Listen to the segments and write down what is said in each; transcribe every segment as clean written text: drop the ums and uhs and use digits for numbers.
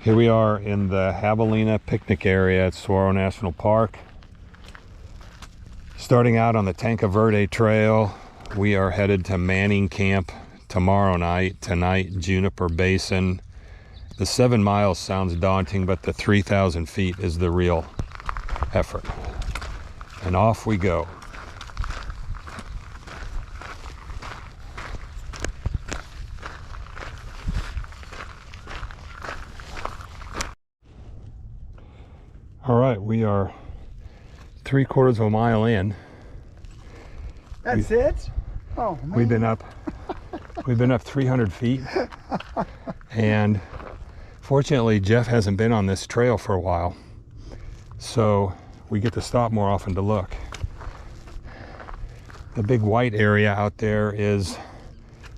Here we are in the Javelina picnic area at Saguaro National Park. Starting out on the Tanque Verde Trail, we are headed to Manning Camp tomorrow night. Tonight, Juniper Basin. The 7 miles sounds daunting, but the 3,000 feet is the real effort. And off we go. All right, we are 3/4 of a mile in. That's it? Oh, man. We've been up 300 feet. And fortunately, Jeff hasn't been on this trail for a while, so we get to stop more often to look. The big white area out there is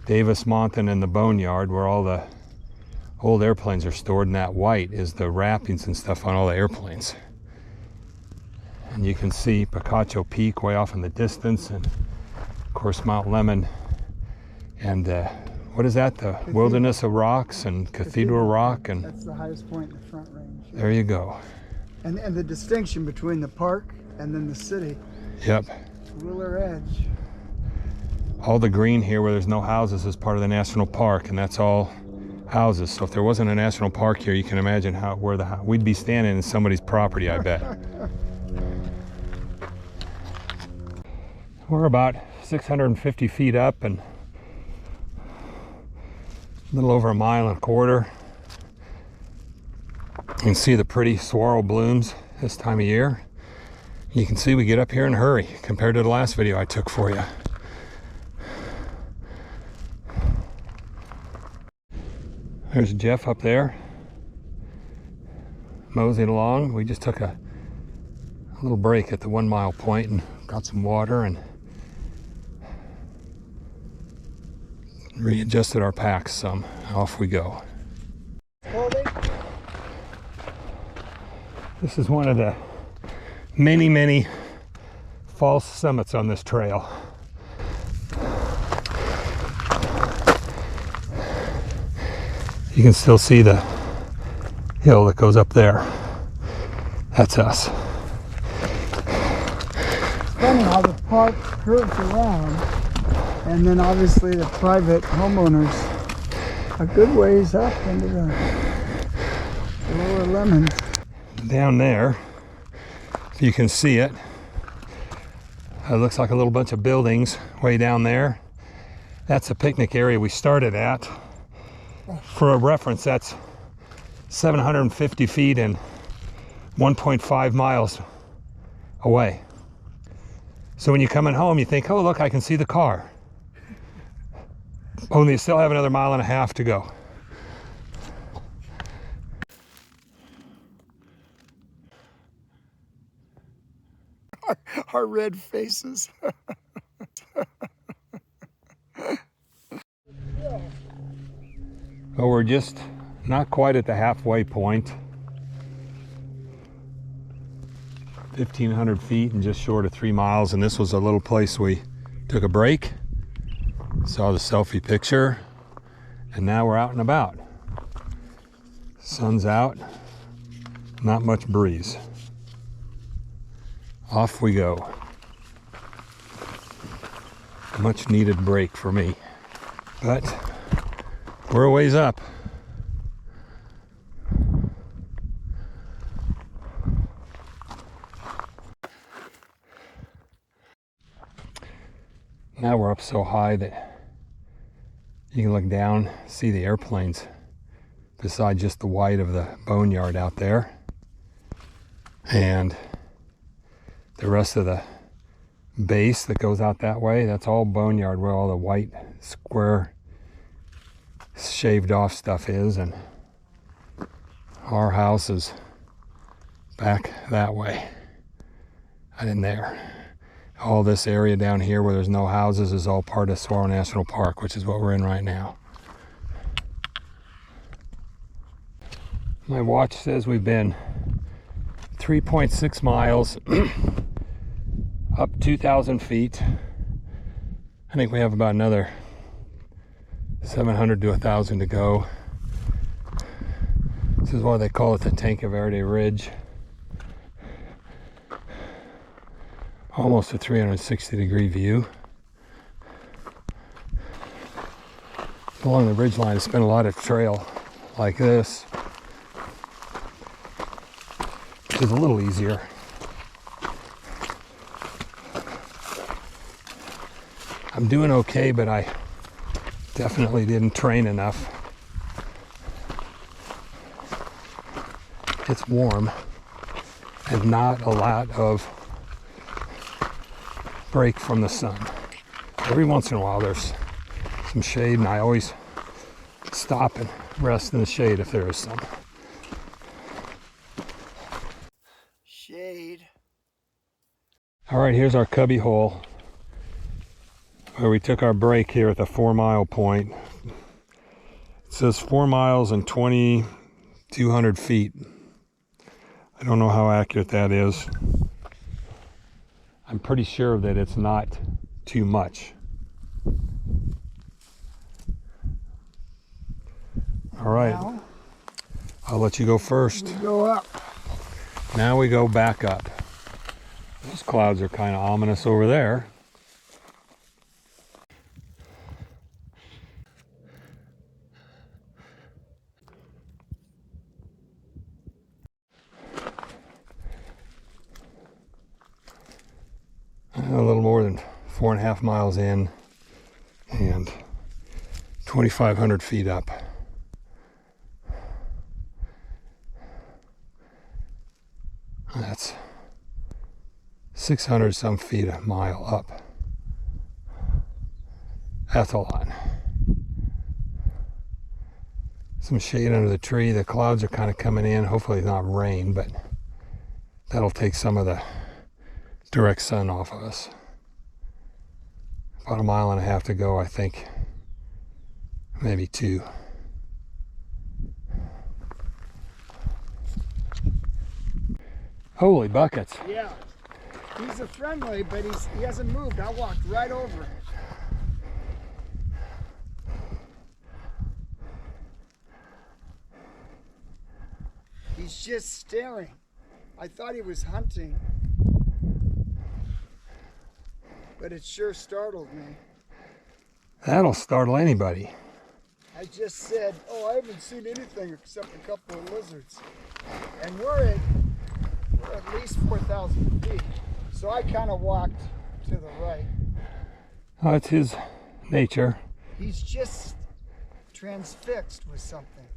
Davis Mountain and the boneyard, where all the old airplanes are stored, and that white is the wrappings and stuff on all the airplanes. And you can see Picacho Peak way off in the distance, and of course Mount Lemmon, and what is that? The Wilderness of Rocks and Cathedral Rock, and that's the highest point in the Front Range. There you go. And the distinction between the park and then the city. Yep. Wheeler Edge. All the green here where there's no houses is part of the national park, and that's all houses. So if there wasn't a national park here, you can imagine we'd be standing in somebody's property, I bet. We're about 650 feet up and a little over 1.25 miles. You can see the pretty saguaro blooms this time of year. You can see we get up here in a hurry compared to the last video I took for you. There's Jeff up there, moseying along. We just took a little break at the 1 mile point and got some water and readjusted our packs some. Off we go. This is one of the many false summits on this trail. You can still see the hill that goes up there. That's us. It's funny how the park curves around, and then obviously the private homeowners a good ways up into the lower Lemons. Down there, if you can see it, it looks like a little bunch of buildings way down there. That's the picnic area we started at. For a reference, that's 750 feet and 1.5 miles away. So when you're coming home, you think, oh, look, I can see the car. Only you still have another 1.5 miles to go. Our red faces. Well, we're just not quite at the halfway point. 1,500 feet and just short of 3 miles, and this was a little place we took a break, saw the selfie picture, and now we're out and about. Sun's out, not much breeze. Off we go. Much needed break for me, but we're a ways up. Now we're up so high that you can look down, see the airplanes beside just the white of the boneyard out there. And the rest of the base that goes out that way, that's all boneyard, where all the white square shaved off stuff is, and our house is back that way and in there. All this area down here where there's no houses is all part of Saguaro National Park, which is what we're in right now. My watch says we've been 3.6 miles up 2,000 feet. I think we have about another 700 to 1,000 to go. This is why they call it the Tanque Verde Ridge. Almost a 360-degree view. Along the ridgeline, it's been a lot of trail like this, which is a little easier. I'm doing okay, but I definitely didn't train enough. It's warm and not a lot of break from the sun. Every once in a while there's some shade, and I always stop and rest in the shade if there is some. Shade. All right, here's our cubby hole where we took our break here at the 4 mile point. It says 4 miles and 2,200 feet. I don't know how accurate that is. I'm pretty sure that it's not too much. All right, Now, I'll let you go first. we go up. Now we go back up. Those clouds are kind of ominous over there. A little more than 4.5 miles in and 2,500 feet up. That's 600 some feet a mile up. That's a lot. Some shade under the tree. The clouds are kind of coming in. Hopefully it's not rain, but that'll take some of the direct sun off of us. About 1.5 miles to go, I think. Maybe 2. Holy buckets. Yeah. He's a friendly, but he hasn't moved. I walked right over him. He's just staring. I thought he was hunting, but it sure startled me. That'll startle anybody. I just said, oh, I haven't seen anything except a couple of lizards. And we're at least 4,000 feet. So I kind of walked to the right. Oh, it's his nature. He's just transfixed with something.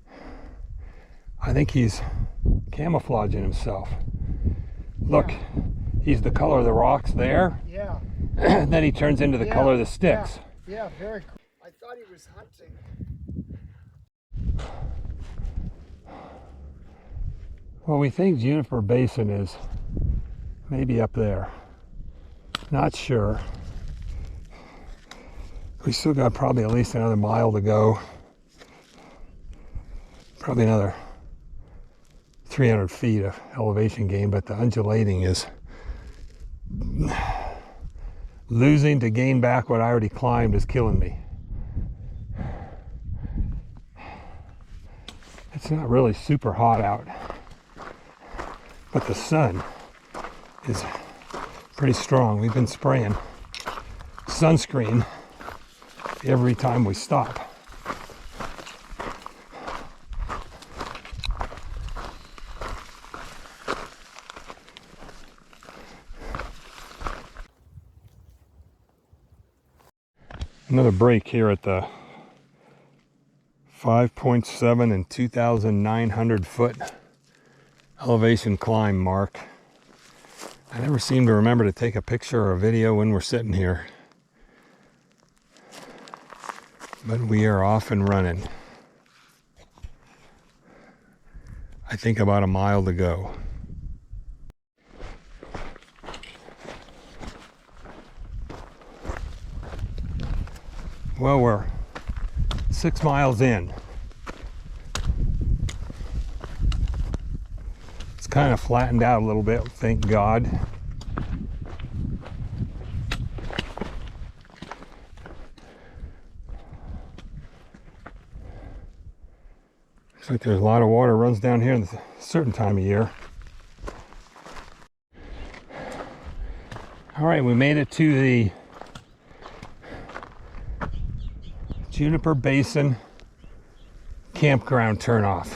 I think he's camouflaging himself. Look, he's the color of the rocks there. Yeah. And then he turns into the color of the sticks. Yeah, very cool. I thought he was hunting. Well, we think Juniper Basin is maybe up there. Not sure. We still got probably at least another mile to go. Probably another 300 feet of elevation gain, but the undulating is losing to gain back what I already climbed is killing me. It's not really super hot out, but the sun is pretty strong. We've been spraying sunscreen every time we stop. Another break here at the 5.7 and 2,900 foot elevation climb mark. I never seem to remember to take a picture or a video when we're sitting here, but we are off and running. I think about 1 mile to go. Well, we're 6 miles in. It's kind of flattened out a little bit, thank God. There's like there's a lot of water runs down here at a certain time of year. All right, we made it to the Juniper Basin Campground turnoff.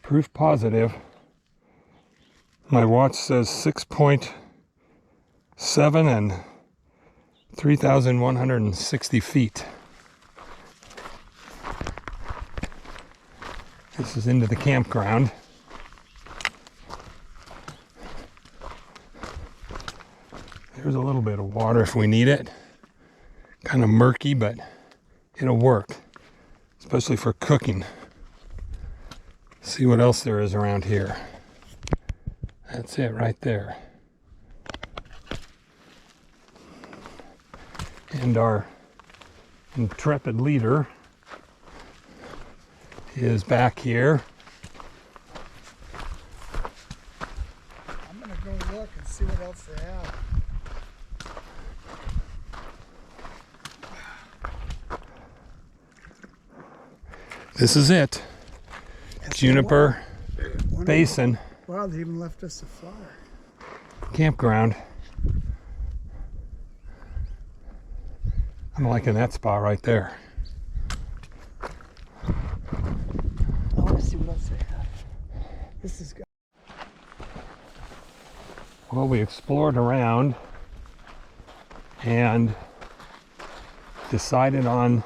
Proof positive. My watch says 6.7 and 3,160 feet. This is into the campground. There's a little bit of water if we need it. Kind of murky, but it'll work, especially for cooking. See what else there is around here. That's it right there. And our intrepid leader is back here. I'm gonna go look and see what else they have. This is it. Juniper Basin Wow, they even left us a flower. Campground. I'm liking that spot right there. I want to see what else they have. This is good. Well, we explored around and decided on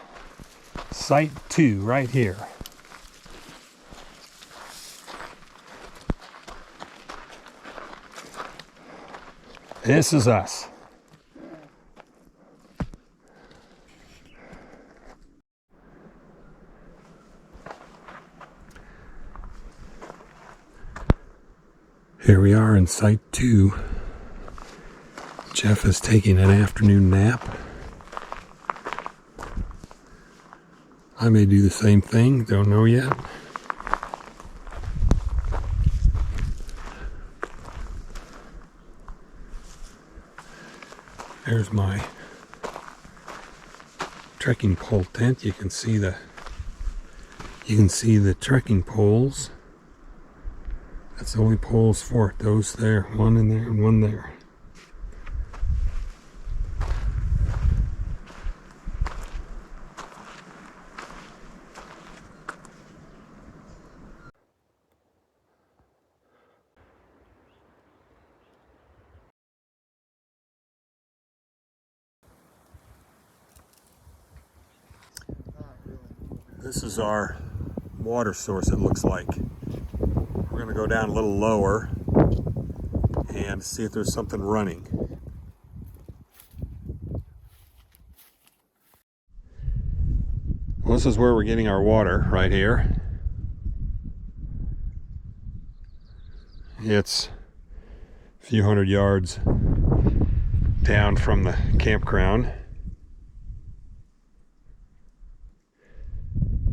Site 2 right here. This is us. Here we are in Site 2. Jeff is taking an afternoon nap. I may do the same thing, don't know yet. There's my trekking pole tent. You can see the trekking poles. That's the only poles for it. Those there, one in there and one there. This is our water source, it looks like. We're going to go down a little lower and see if there's something running. Well, this is where we're getting our water, right here. It's a few hundred yards down from the campground.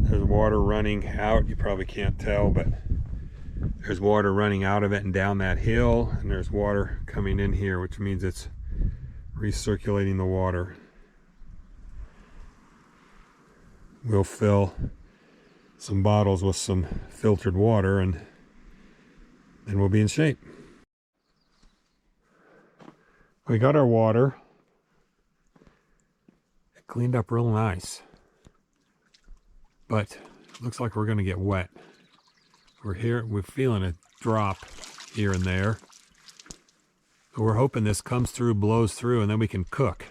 There's water running out. You probably can't tell, but there's water running out of it and down that hill, and there's water coming in here, which means it's recirculating the water. We'll fill some bottles with some filtered water and then we'll be in shape. We got our water. It cleaned up real nice. But it looks like we're going to get wet. We're feeling a drop here and there. So we're hoping this comes through, blows through, and then we can cook.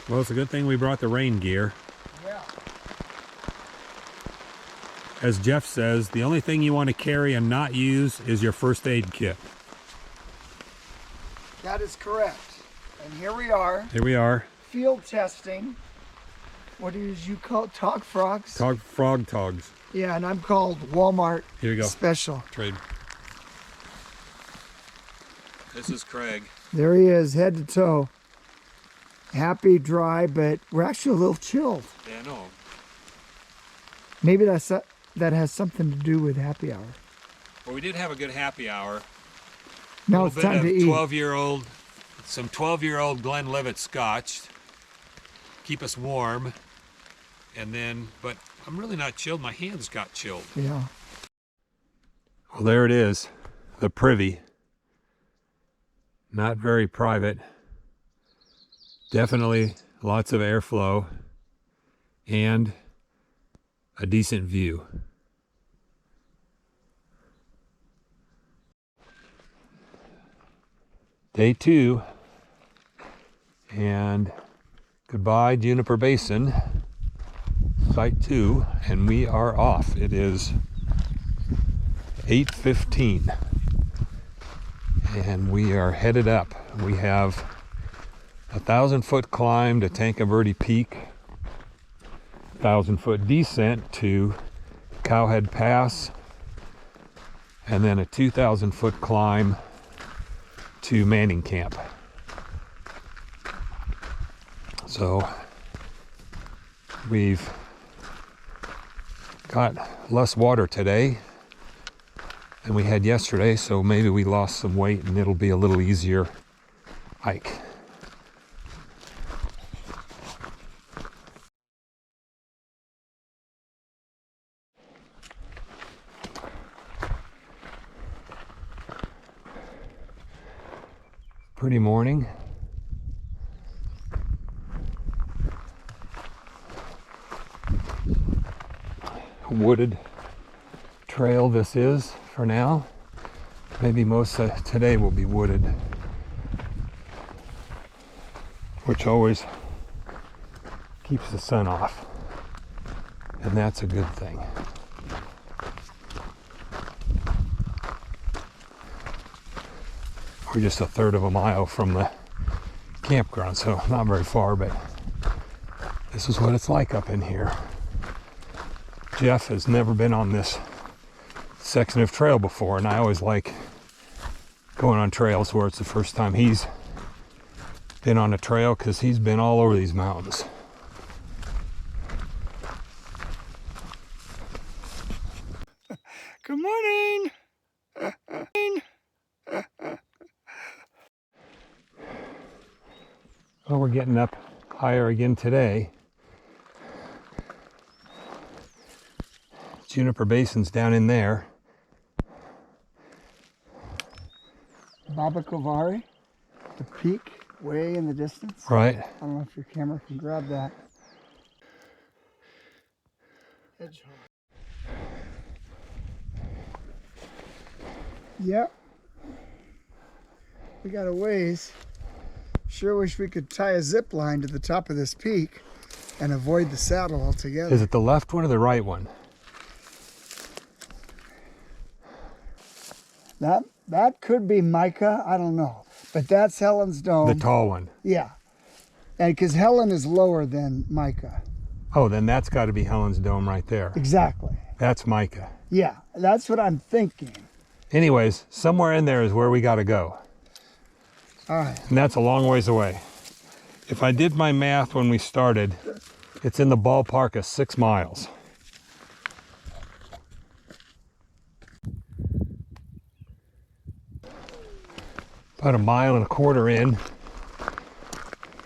Well, it's a good thing we brought the rain gear. Yeah. As Jeff says, the only thing you want to carry and not use is your first aid kit. That is correct. And here we are. Here we are. Field testing what did you call it? Tog frogs? Frog togs. Yeah, and I'm called Walmart Here you go. Special. Trade. This is Craig. There he is, head to toe. Happy, dry, but we're actually a little chilled. Yeah, I know. Maybe that has something to do with happy hour. Well, we did have a good happy hour. Now it's time to eat. Some 12-year-old Glenlivet Scotch. Keep us warm. And then, but I'm really not chilled. My hands got chilled. Yeah. Well, there it is. The privy. Not very private. Definitely lots of airflow and a decent view. Day 2, and goodbye Juniper Basin, site 2, and we are off. It is 8:15, and we are headed up. We have a 1,000-foot climb to Tanque Verde Peak, 1,000-foot descent to Cowhead Pass, and then a 2,000-foot climb to Manning Camp. So we've got less water today than we had yesterday, so maybe we lost some weight and it'll be a little easier hike. Pretty morning. Wooded trail this is for now. Maybe most of today will be wooded, which always keeps the sun off, and that's a good thing. We're just a third of a mile from the campground, so not very far, but this is what it's like up in here. Jeff has never been on this section of trail before, and I always like going on trails where it's the first time he's been on a trail, because he's been all over these mountains. Good morning. Well, we're getting up higher again today. Juniper Basin's down in there. Baba Kovari, the peak way in the distance. Right. I don't know if your camera can grab that. Hedgehog. Yep. We got a ways. Sure wish we could tie a zip line to the top of this peak and avoid the saddle altogether. Is it the left one or the right one? That could be Micah, I don't know. But that's Helen's Dome. The tall one. Yeah. And because Helen is lower than Micah. Oh, then that's got to be Helen's Dome right there. Exactly. That's Micah. Yeah, that's what I'm thinking. Anyways, somewhere in there is where we got to go. All right. And that's a long ways away. If I did my math when we started, it's in the ballpark of 6 miles. About 1.25 miles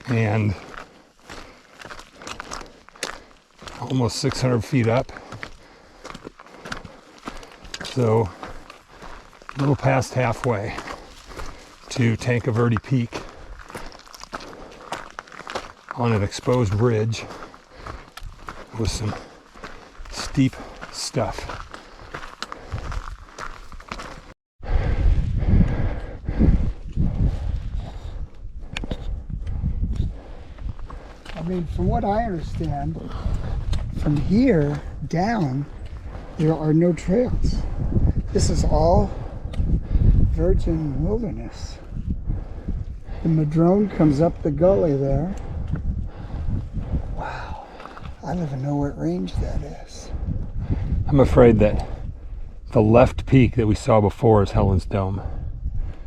in, and almost 600 feet up. So a little past halfway to Tanque Verde Peak on an exposed ridge with some steep stuff. I mean, from what I understand, from here down, there are no trails. This is all virgin wilderness. The Madrone comes up the gully there. Wow. I don't even know what range that is. I'm afraid that the left peak that we saw before is Helen's Dome.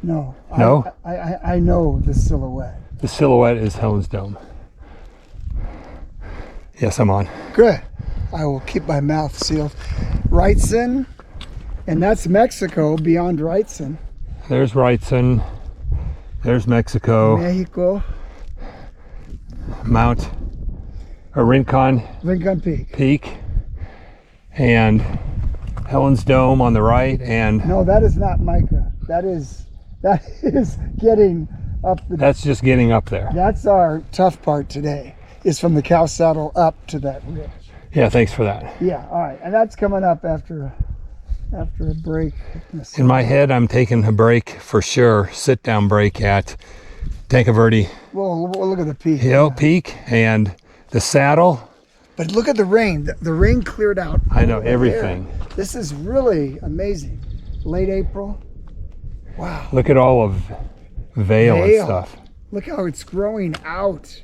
No. No? I know the silhouette. The silhouette is Helen's Dome. Yes, I'm on. Good. I will keep my mouth sealed. Rincon, and that's Mexico beyond Rincon. There's Rincon. There's Mexico. Mexico. Rincon Peak. Peak. And Helen's Dome on the right. And no, that is not Micah. That is getting up the. That's just getting up there. That's our tough part today. Is from the cow saddle up to that ridge. Yeah, thanks for that. Yeah, all right, and that's coming up after a break. In my head, I'm taking a break for sure. Sit down break at Tanque Verde. Well, look at the peak. Peak and the saddle. But look at the rain. The rain cleared out. I know everything. There. This is really amazing. Late April. Wow. Look at all of Vale and stuff. Look how it's growing out.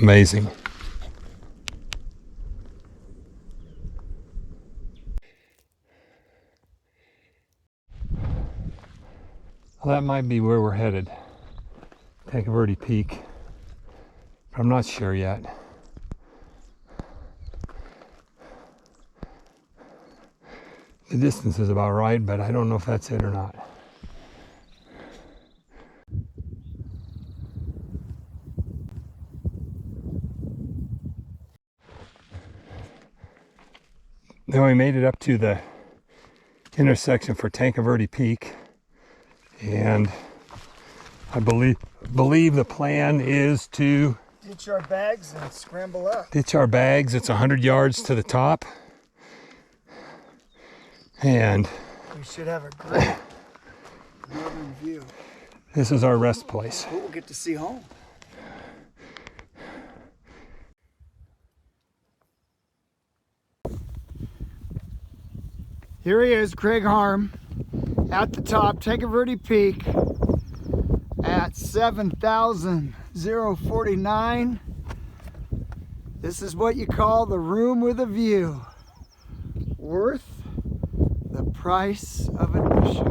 Amazing. Well, that might be where we're headed. Tanque Verde Peak. But I'm not sure yet. The distance is about right, but I don't know if that's it or not. Then we made it up to the intersection for Tanque Verde Peak, and I believe the plan is to ditch our bags and scramble up. Ditch our bags. It's 100 yards to the top, and we should have a great northern view. This is our rest place. We'll get to see home. Here he is, Craig Harm, at the top, Tanque Verde Peak, at 7,049. This is what you call the room with a view. Worth the price of admission.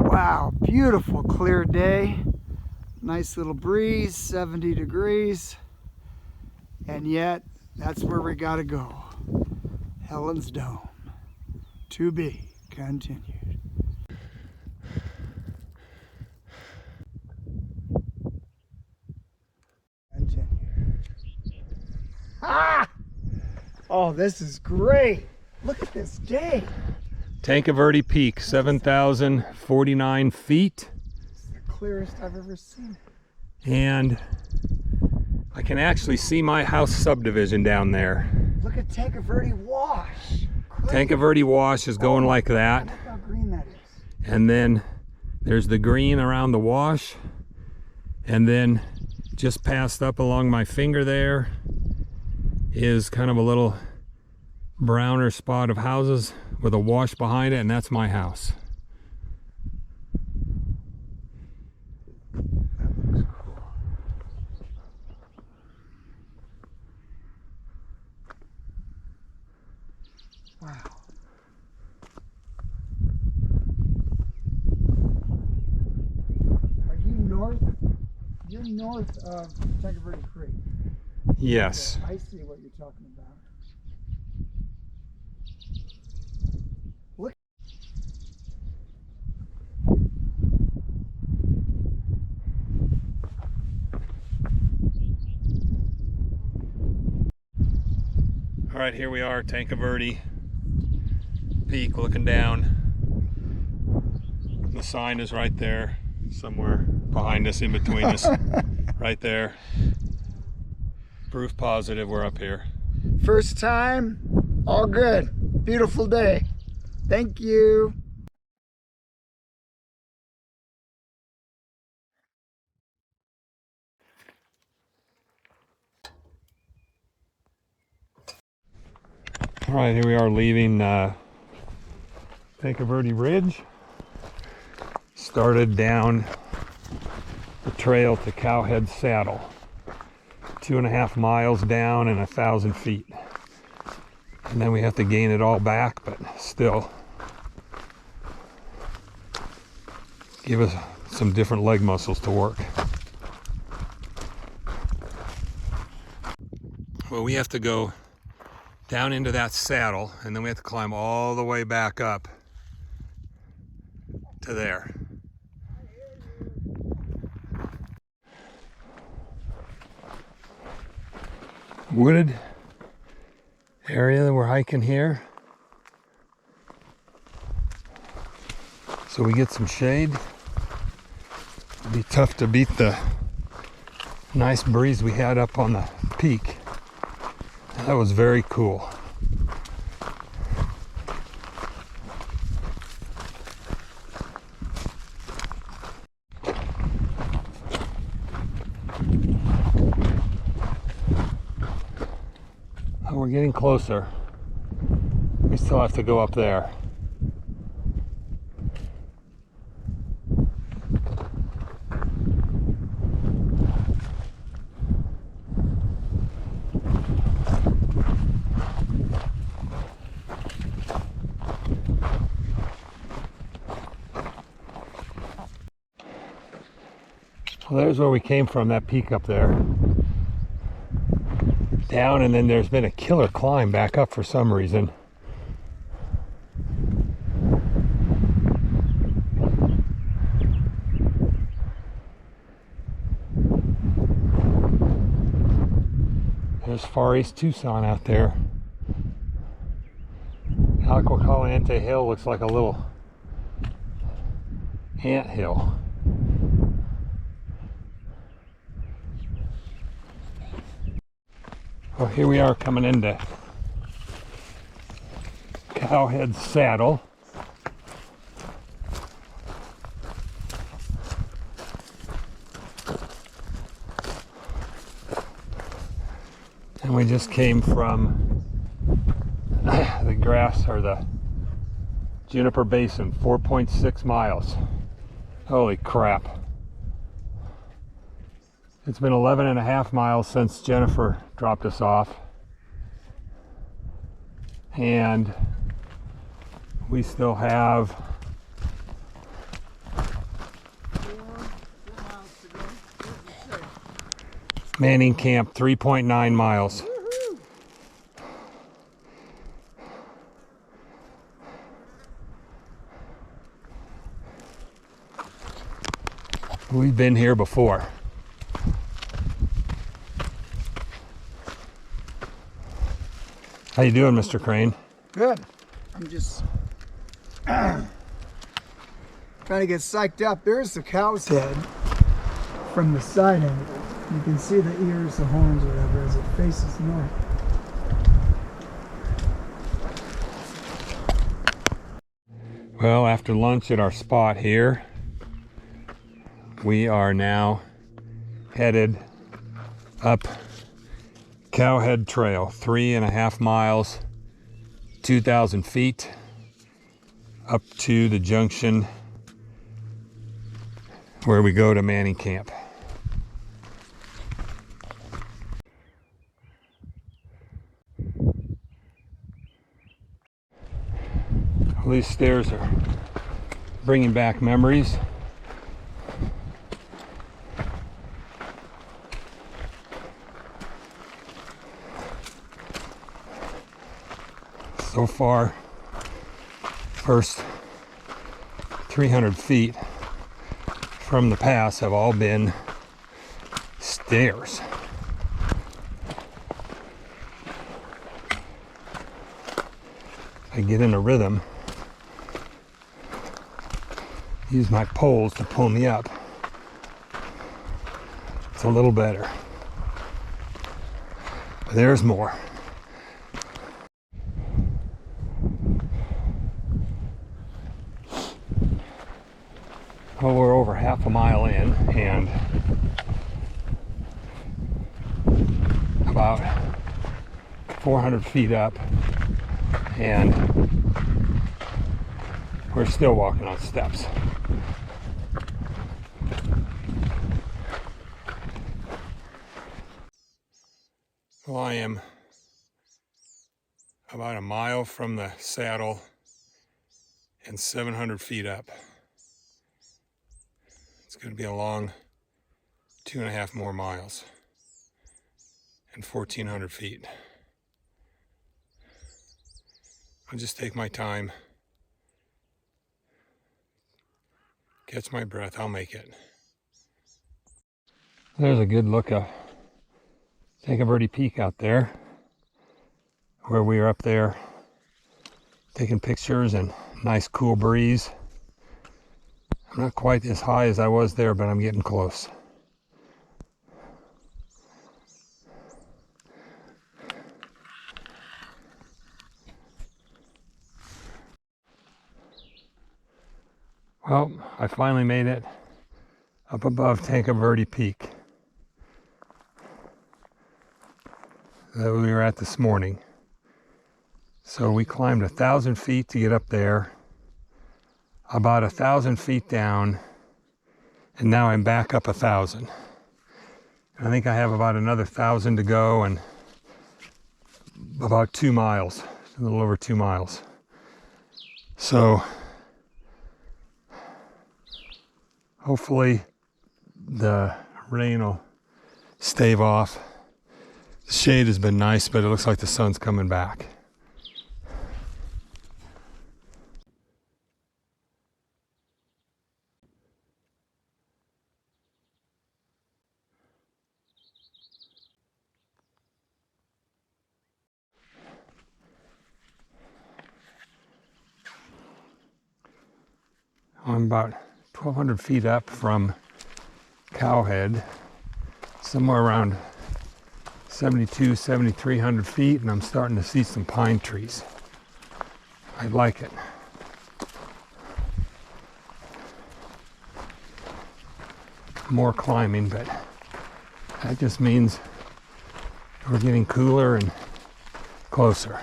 Wow, beautiful clear day. Nice little breeze, 70 degrees. And yet, that's where we gotta go. Helen's Dome. To be continued. Ah! Oh, this is great. Look at this day. Tanque Verde Peak, 7,049 feet. It's the clearest I've ever seen. And I can actually see my house subdivision down there. Look at Tanque Verde Wash. Tanque Verde Wash is going like that. Look how green that is. And then there's the green around the wash. And then just passed up along my finger there is kind of a little browner spot of houses with a wash behind it, and that's my house. That looks cool. Wow. Are you north? You're north of Tanque Verde Creek. Yes. Okay, I see what you're talking about. Look. All right, here we are, Tanque Verde Peak, looking down. The sign is right there, somewhere behind us, in between us, right there. Proof positive we're up here. First time, all good. Beautiful day. Thank you. All right, here we are leaving Tanque Verde Ridge. Started down the trail to Cowhead Saddle 2.5 miles down and 1,000 feet. And then we have to gain it all back, but still give us some different leg muscles to work. Well, we have to go down into that saddle, and then we have to climb all the way back up to there. Wooded area that we're hiking here, so we get some shade. It'll be tough to beat the nice breeze we had up on the peak. That was very cool. We're getting closer. We still have to go up there. Well, there's where we came from, that peak up there. Down, and then there's been a killer climb back up for some reason. There's Far East Tucson out there. Alta Hill looks like a little ant hill. Well, here we are coming into Cowhead Saddle. And we just came from the grass, or the Juniper Basin, 4.6 miles. Holy crap. It's been 11.5 miles since Jennifer dropped us off. And we still have 4 miles to go. Manning Camp, 3.9 miles. We've been here before. How you doing, Mr. Crane? Good. I'm just trying to get psyched up. There's the cow's head from the side end. You can see the ears, the horns, whatever, as it faces north. Well, after lunch at our spot here, we are now headed up Cowhead Trail, 3.5 miles, 2,000 feet, up to the junction where we go to Manning Camp. Well, these stairs are bringing back memories. So far, first 300 feet from the pass have all been stairs. I get in a rhythm, use my poles to pull me up. It's a little better. But there's more. Well, we're over half a mile in and about 400 feet up, and we're still walking on steps. Well, I am about a mile from the saddle and 700 feet up. It's going to be a long 2.5 more miles and 1,400 feet. I'll just take my time, catch my breath, I'll make it. There's a good look at Tanque Verde Peak out there, where we were up there taking pictures and nice cool breeze. I'm not quite as high as I was there, but I'm getting close. Well, I finally made it up above Tanque Verde Peak that we were at this morning. So we climbed 1,000 feet to get up there, about 1,000 feet down, and now I'm back up 1,000. I think I have about another 1,000 to go and about 2 miles, a little over 2 miles. So hopefully the rain will stave off. The shade has been nice, but it looks like the sun's coming back. I'm about 1,200 feet up from Cowhead, somewhere around 7,300 feet, and I'm starting to see some pine trees. I like it. More climbing, but that just means we're getting cooler and closer.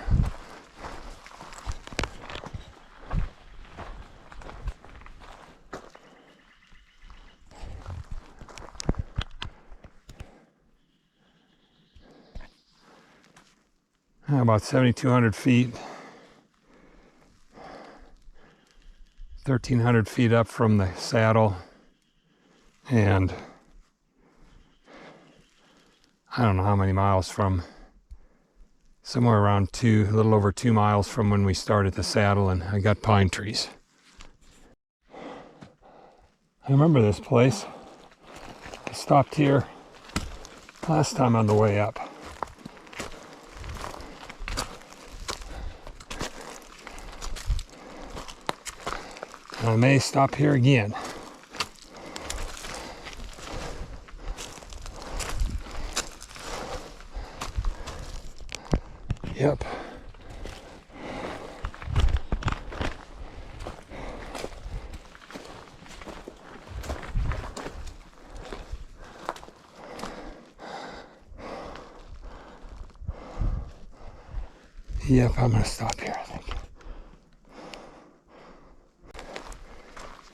About 7,200 feet, 1,300 feet up from the saddle, and I don't know how many miles from, somewhere around a little over 2 miles from when we started the saddle, and I got pine trees. I remember this place. I stopped here last time on the way up. I may stop here again. Yep. Yep, I'm gonna stop here, I think.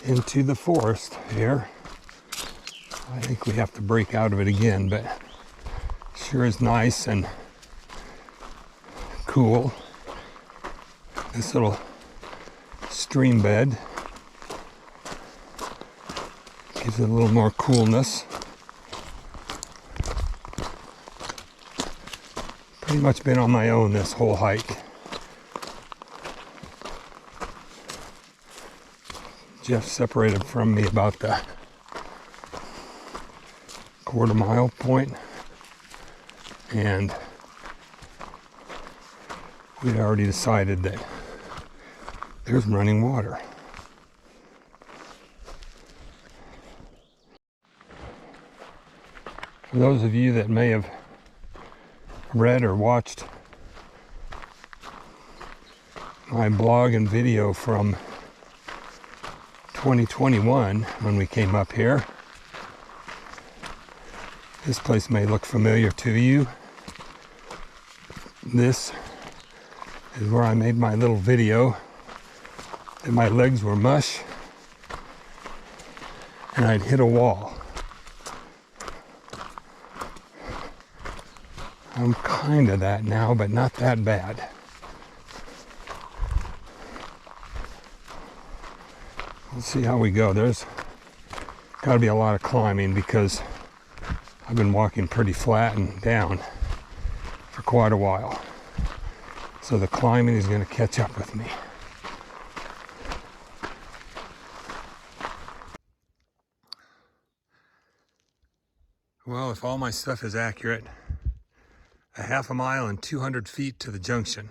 Into the forest here. I think we have to break out of it again, but sure is nice and cool. This little stream bed gives it a little more coolness. Pretty much been on my own this whole hike. Jeff separated from me about the quarter-mile point, and we'd already decided that there's running water. For those of you that may have read or watched my blog and video from 2021 when we came up here, this place may look familiar to you. This is where I made my little video that my legs were mush and I'd hit a wall. I'm kind of that now, but not that bad. Let's see how we go. There's got to be a lot of climbing because I've been walking pretty flat and down for quite a while. So the climbing is going to catch up with me. Well, if all my stuff is accurate, a half a mile and 200 feet to the junction.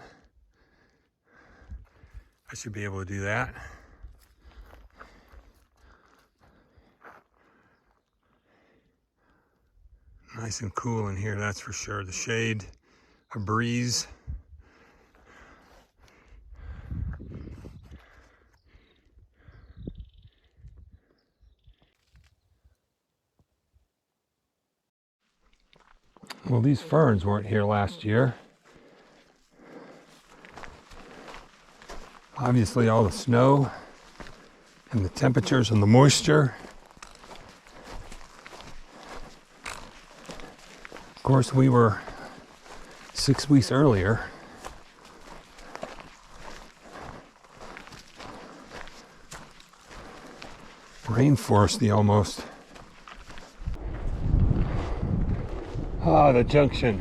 I should be able to do that. Nice and cool in here, that's for sure. The shade, a breeze. Well, these ferns weren't here last year. Obviously all the snow and the temperatures and the moisture. Of course, we were 6 weeks earlier. Rainforesty almost. Ah, the junction.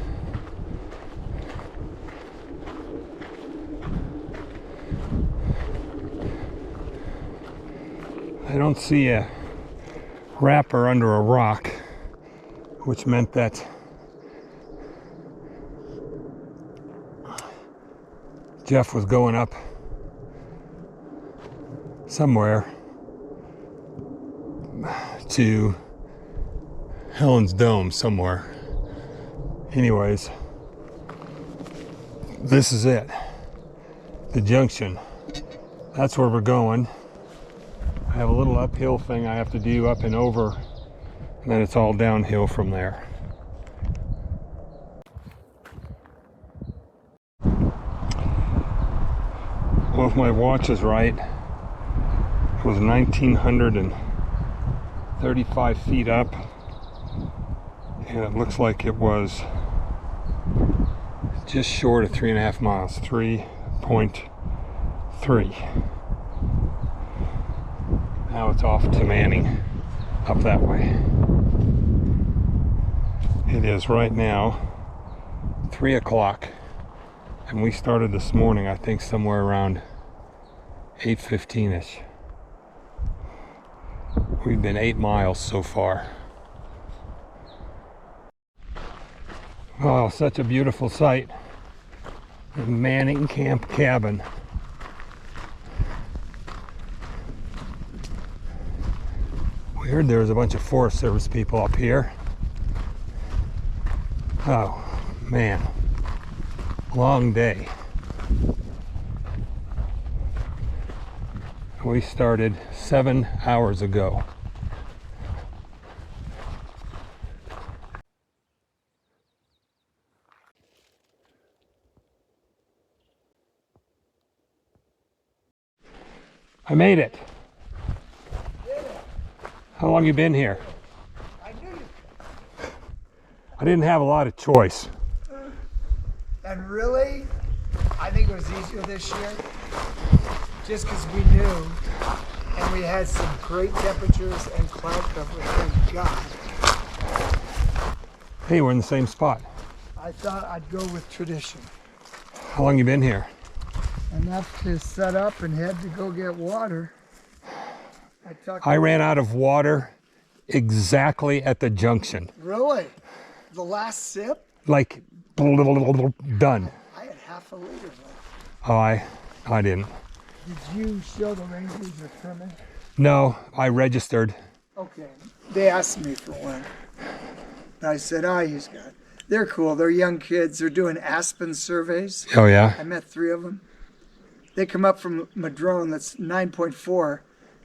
I don't see a wrapper under a rock, which meant that Jeff was going up somewhere to Helen's Dome somewhere. Anyways, this is it. The junction. That's where we're going. I have a little uphill thing I have to do up and over, and then it's all downhill from there. Well, if my watch is right, it was 1,935 feet up, and it looks like it was just short of 3.5 miles, 3.3. Now it's off to Manning, up that way. It is right now 3 o'clock, and we started this morning, I think somewhere around 8:15ish. We've been 8 miles so far. Oh, such a beautiful sight. The Manning Camp Cabin. We heard there was a bunch of Forest Service people up here. Oh, man. Long day. We started 7 hours ago. I made it. How long you been here? I knew you. I didn't have a lot of choice. And really, I think it was easier this year, just because we knew, and we had some great temperatures and cloud cover, thank God. Hey, we're in the same spot. I thought I'd go with tradition. How long you been here? Enough to set up and head to go get water. I ran out of water exactly at the junction. Really? The last sip? Like, done. I had half a liter left. Oh, I didn't. Did you show the rangers your permit? No, I registered. Okay. They asked me for one. I said, oh, he's got it. They're cool. They're young kids. They're doing aspen surveys. Oh, yeah? I met 3 of them. They come up from Madrone, that's 9.4.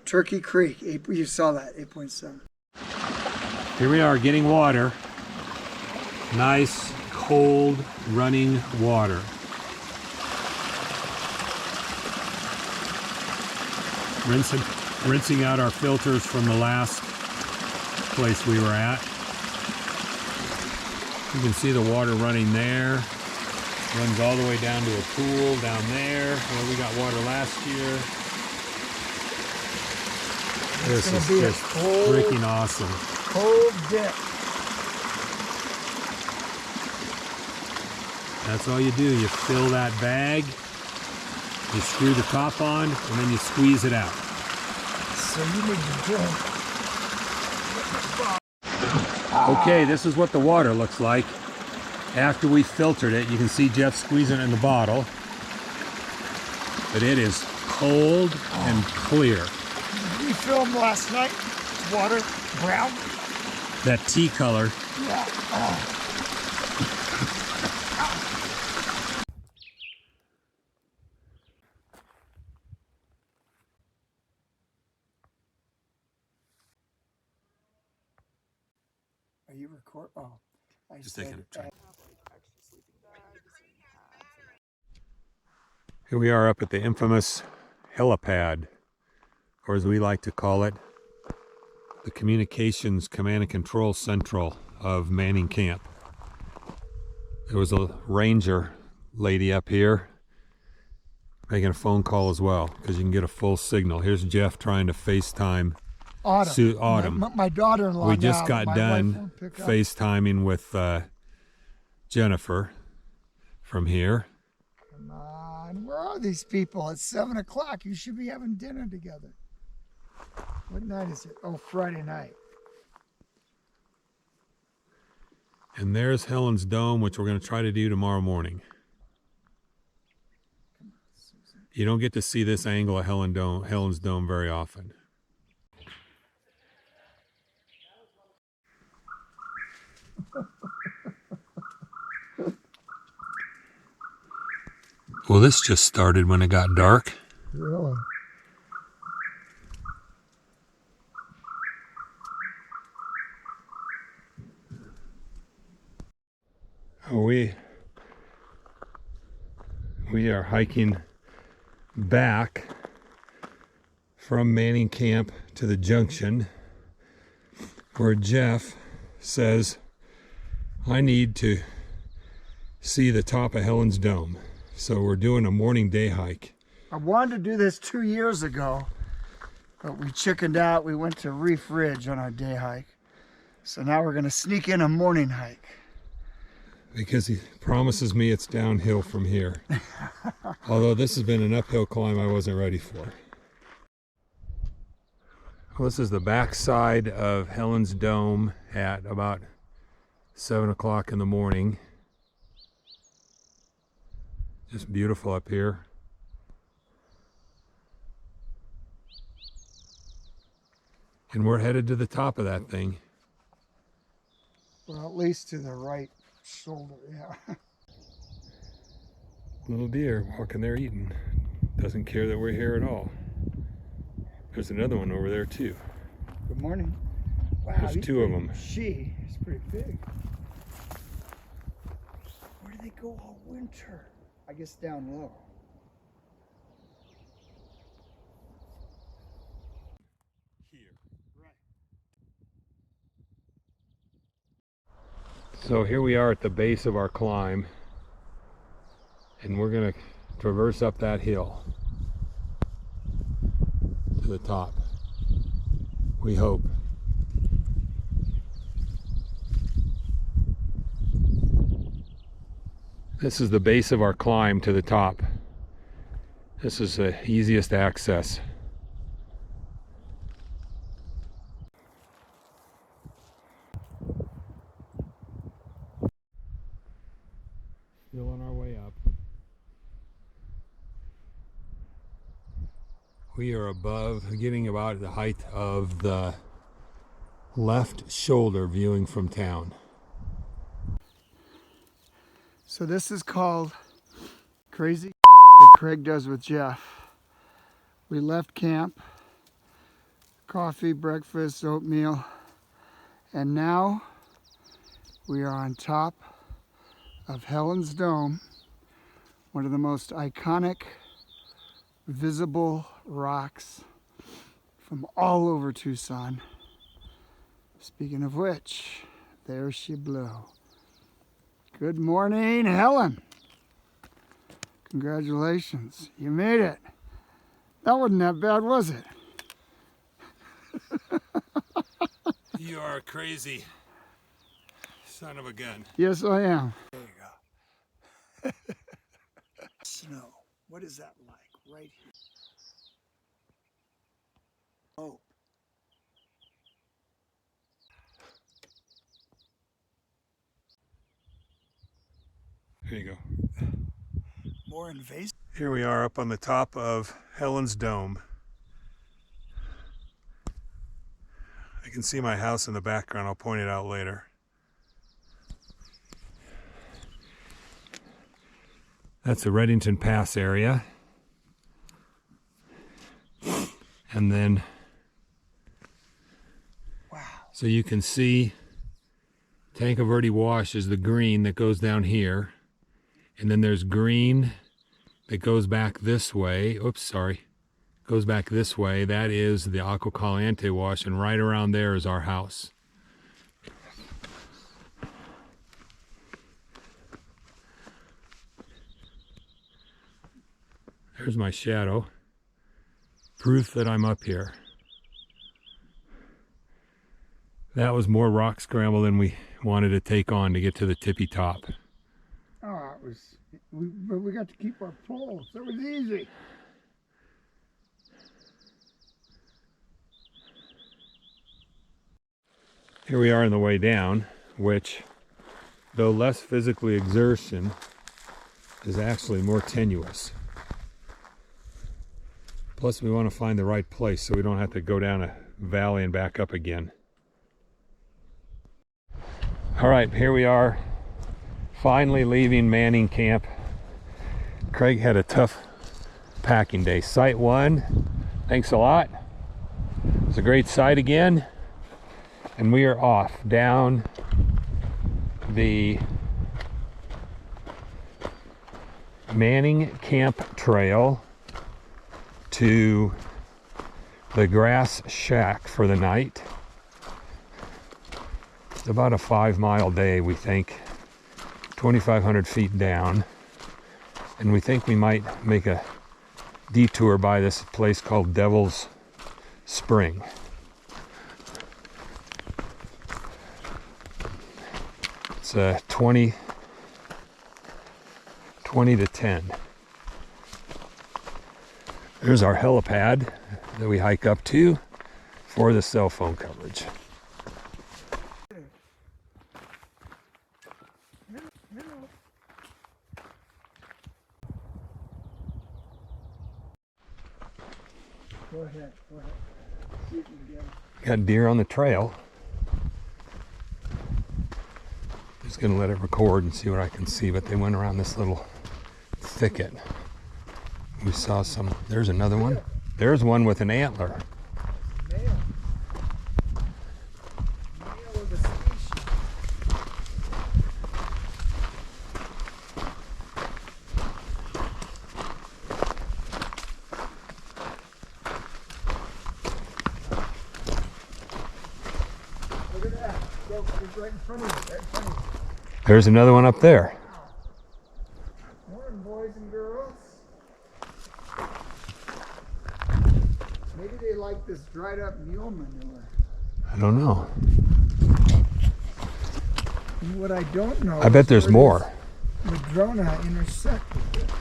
Turkey Creek, you saw that, 8.7. Here we are getting water. Nice, cold, running water. Rinsing out our filters from the last place we were at. You can see the water running there. Runs all the way down to a pool down there where we got water last year. This is just freaking awesome. Cold dip. That's all you do. You fill that bag, you screw the top on, and then you squeeze it out. So you need to drink. Okay, this is what the water looks like after we filtered it. You can see Jeff squeezing it in the bottle. But it is cold and clear. We filmed last night. Water, brown. That tea color. Yeah. Are you recording? Oh, I Just said, taking a track. Here we are up at the infamous helipad, or as we like to call it, the Communications Command and Control Central of Manning Camp. There was a ranger lady up here making a phone call as well, because you can get a full signal. Here's Jeff trying to FaceTime Autumn. My daughter-in-law. We just got done FaceTiming with Jennifer from here. Come on, where are these people? It's 7 o'clock. You should be having dinner together. What night is it? Oh, Friday night. And there's Helen's Dome, which we're going to try to do tomorrow morning. You don't get to see this angle of Helen's Dome very often. Well, this just started when it got dark. Really? We are hiking back from Manning Camp to the junction where Jeff says, I need to see the top of Helen's Dome. So we're doing a morning day hike. I wanted to do this 2 years ago, but we chickened out. We went to Reef Ridge on our day hike. So now we're going to sneak in a morning hike. Because he promises me it's downhill from here. Although this has been an uphill climb I wasn't ready for. Well, this is the backside of Helen's Dome at about 7 o'clock in the morning. Just beautiful up here. And we're headed to the top of that thing. Well, at least to the right shoulder, yeah. Little deer walking there eating. Doesn't care that we're here at all. There's another one over there too. Good morning. Wow, There's two of them. She is pretty big. Where do they go all winter? I guess down low. Here. Right. So here we are at the base of our climb, and we're going to traverse up that hill to the top. We hope. This is the base of our climb to the top. This is the easiest access. Still on our way up. We are getting about the height of the left shoulder viewing from town. So this is called Crazy that Craig does with Jeff. We left camp, coffee, breakfast, oatmeal, and now we are on top of Helen's Dome, one of the most iconic visible rocks from all over Tucson. Speaking of which, there she blew. Good morning, Helen. Congratulations, you made it. That wasn't that bad, was it? You are a crazy son of a gun. Yes, I am. There you go. Snow. What is that like right here? Oh. Here you go. More invasive. Here we are up on the top of Helen's Dome. I can see my house in the background. I'll point it out later. That's the Reddington Pass area. And then, Wow. so you can see Tanque Verde Wash is the green that goes down here. And then there's green that goes back this way. Oops, sorry. Goes back this way. That is the Agua Caliente Wash, and right around there is our house. There's my shadow. Proof that I'm up here. That was more rock scramble than we wanted to take on to get to the tippy top. Oh, it was, but we got to keep our poles. It was easy. Here we are on the way down, which, though less physically exertion, is actually more tenuous. Plus, we want to find the right place so we don't have to go down a valley and back up again. All right, here we are, finally leaving Manning Camp. Craig had a tough packing day. Site 1, thanks a lot. It's a great site again. And we are off down the Manning Camp Trail to the Grass Shack for the night. It's about a 5-mile day, we think, 2,500 feet down. And we think we might make a detour by this place called Devil's Spring. It's 20 to 10. There's our helipad that we hike up to for the cell phone coverage. Go ahead, go ahead. See if you can get it. Got deer on the trail. Just gonna let it record and see what I can see, but they went around this little thicket. We saw some. There's another one. There's one with an antler. Male. Male of the species. Look at that. Go, it's right in front of you. Right in front of you. There's another one up there. Morning, boys and girls. Maybe they like this dried up mule manure. I don't know. And what I don't know. I bet there's more. Madrona intersect with this.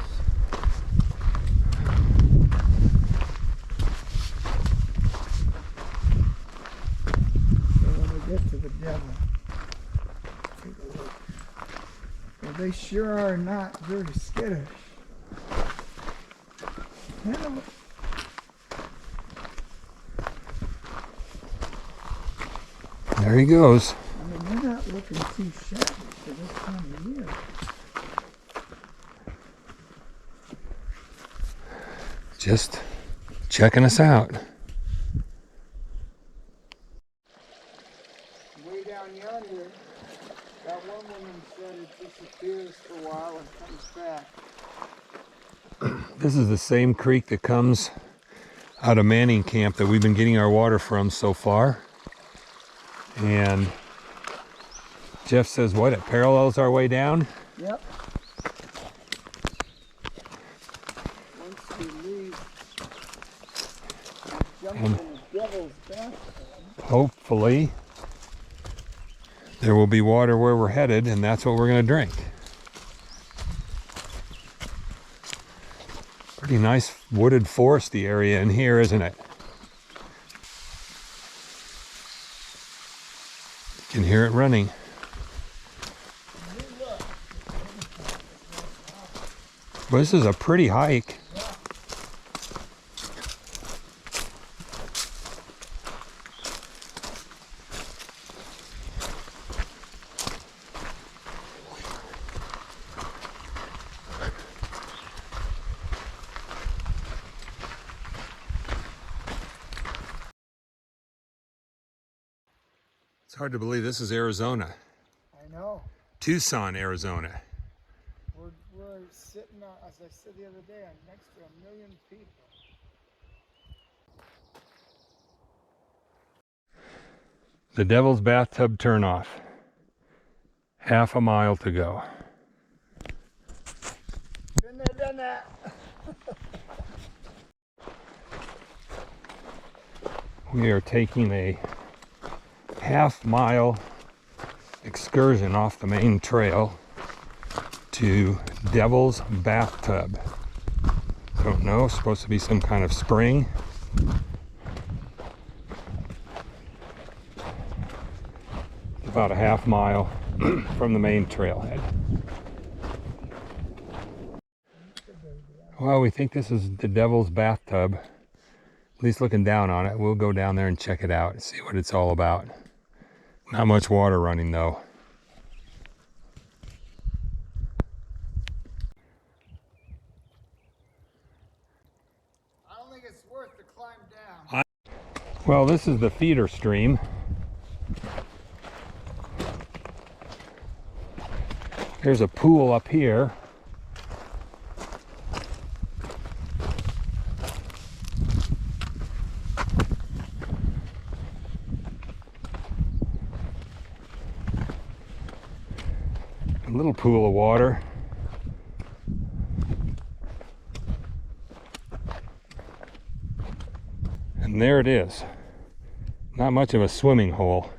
So when we get to the devil, take a look. Well, they sure are not very skittish. Hello. There he goes. I mean, they're not looking too shabby for this time of year. Just checking us out. Way down yonder, that one woman said it disappears for a while and comes back. This is the same creek that comes out of Manning Camp that we've been getting our water from so far. And Jeff says what? It parallels our way down? Yep. Once we leave, jump in the devil's bathtub. Hopefully there will be water where we're headed, and that's what we're going to drink. Pretty nice wooded foresty area in here, isn't it? You can hear it running. But this is a pretty hike. It's hard to believe this is Arizona. I know. Tucson, Arizona. We're sitting, as I said the other day, next to 1 million people. The Devil's Bathtub turnoff. Half a mile to go. Been there, done that. We are taking a half-mile excursion off the main trail to Devil's Bathtub. Don't know, supposed to be some kind of spring. About a half mile from the main trailhead. Well, we think this is the Devil's Bathtub. At least looking down on it. We'll go down there and check it out and see what it's all about. Not much water running though. I don't think it's worth the climb down. Well, this is the feeder stream. There's a pool up here. A little pool of water. And there it is. Not much of a swimming hole.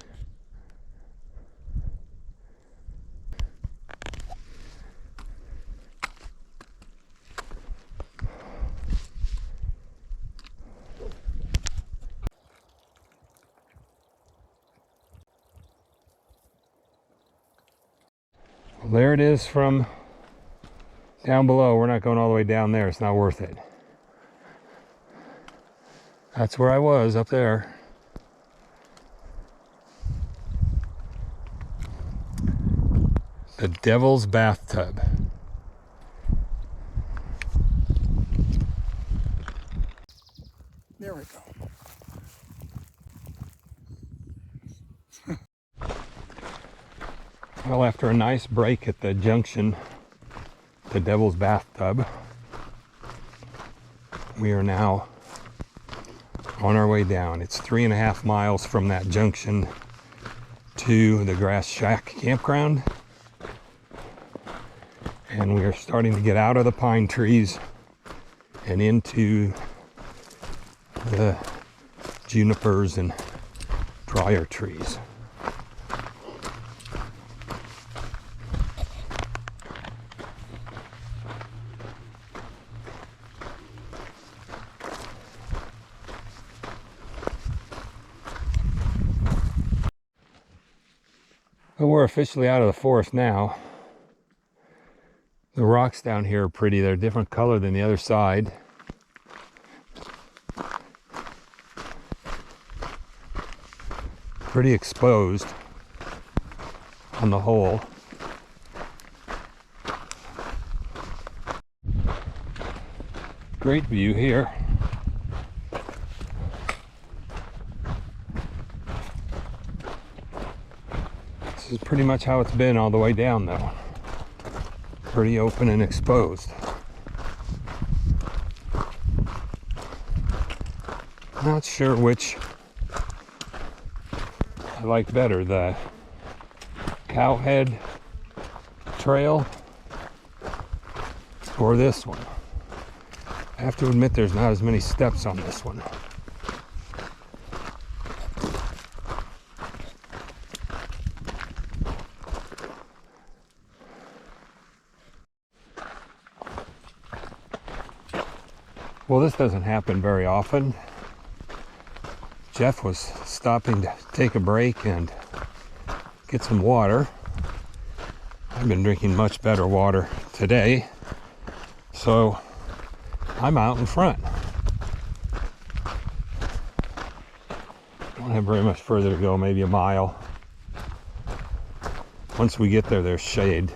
Well, there it is from down below. We're not going all the way down there. It's not worth it. That's where I was, up there. The Devil's Bathtub. There we go. Well, after a nice break at the junction, the Devil's Bathtub, we are now on our way down. It's 3.5 miles from that junction to the Grass Shack Campground. And we are starting to get out of the pine trees and into the junipers and drier trees. Well, we're officially out of the forest now. The rocks down here are pretty. They're a different color than the other side. Pretty exposed on the whole. Great view here. This is pretty much how it's been all the way down though. Pretty open and exposed. Not sure which I like better, the Cowhead Trail or this one. I have to admit there's not as many steps on this one. Well, this doesn't happen very often. Jeff was stopping to take a break and get some water. I've been drinking much better water today, so I'm out in front. Don't have very much further to go, maybe a mile. Once we get there, there's shade.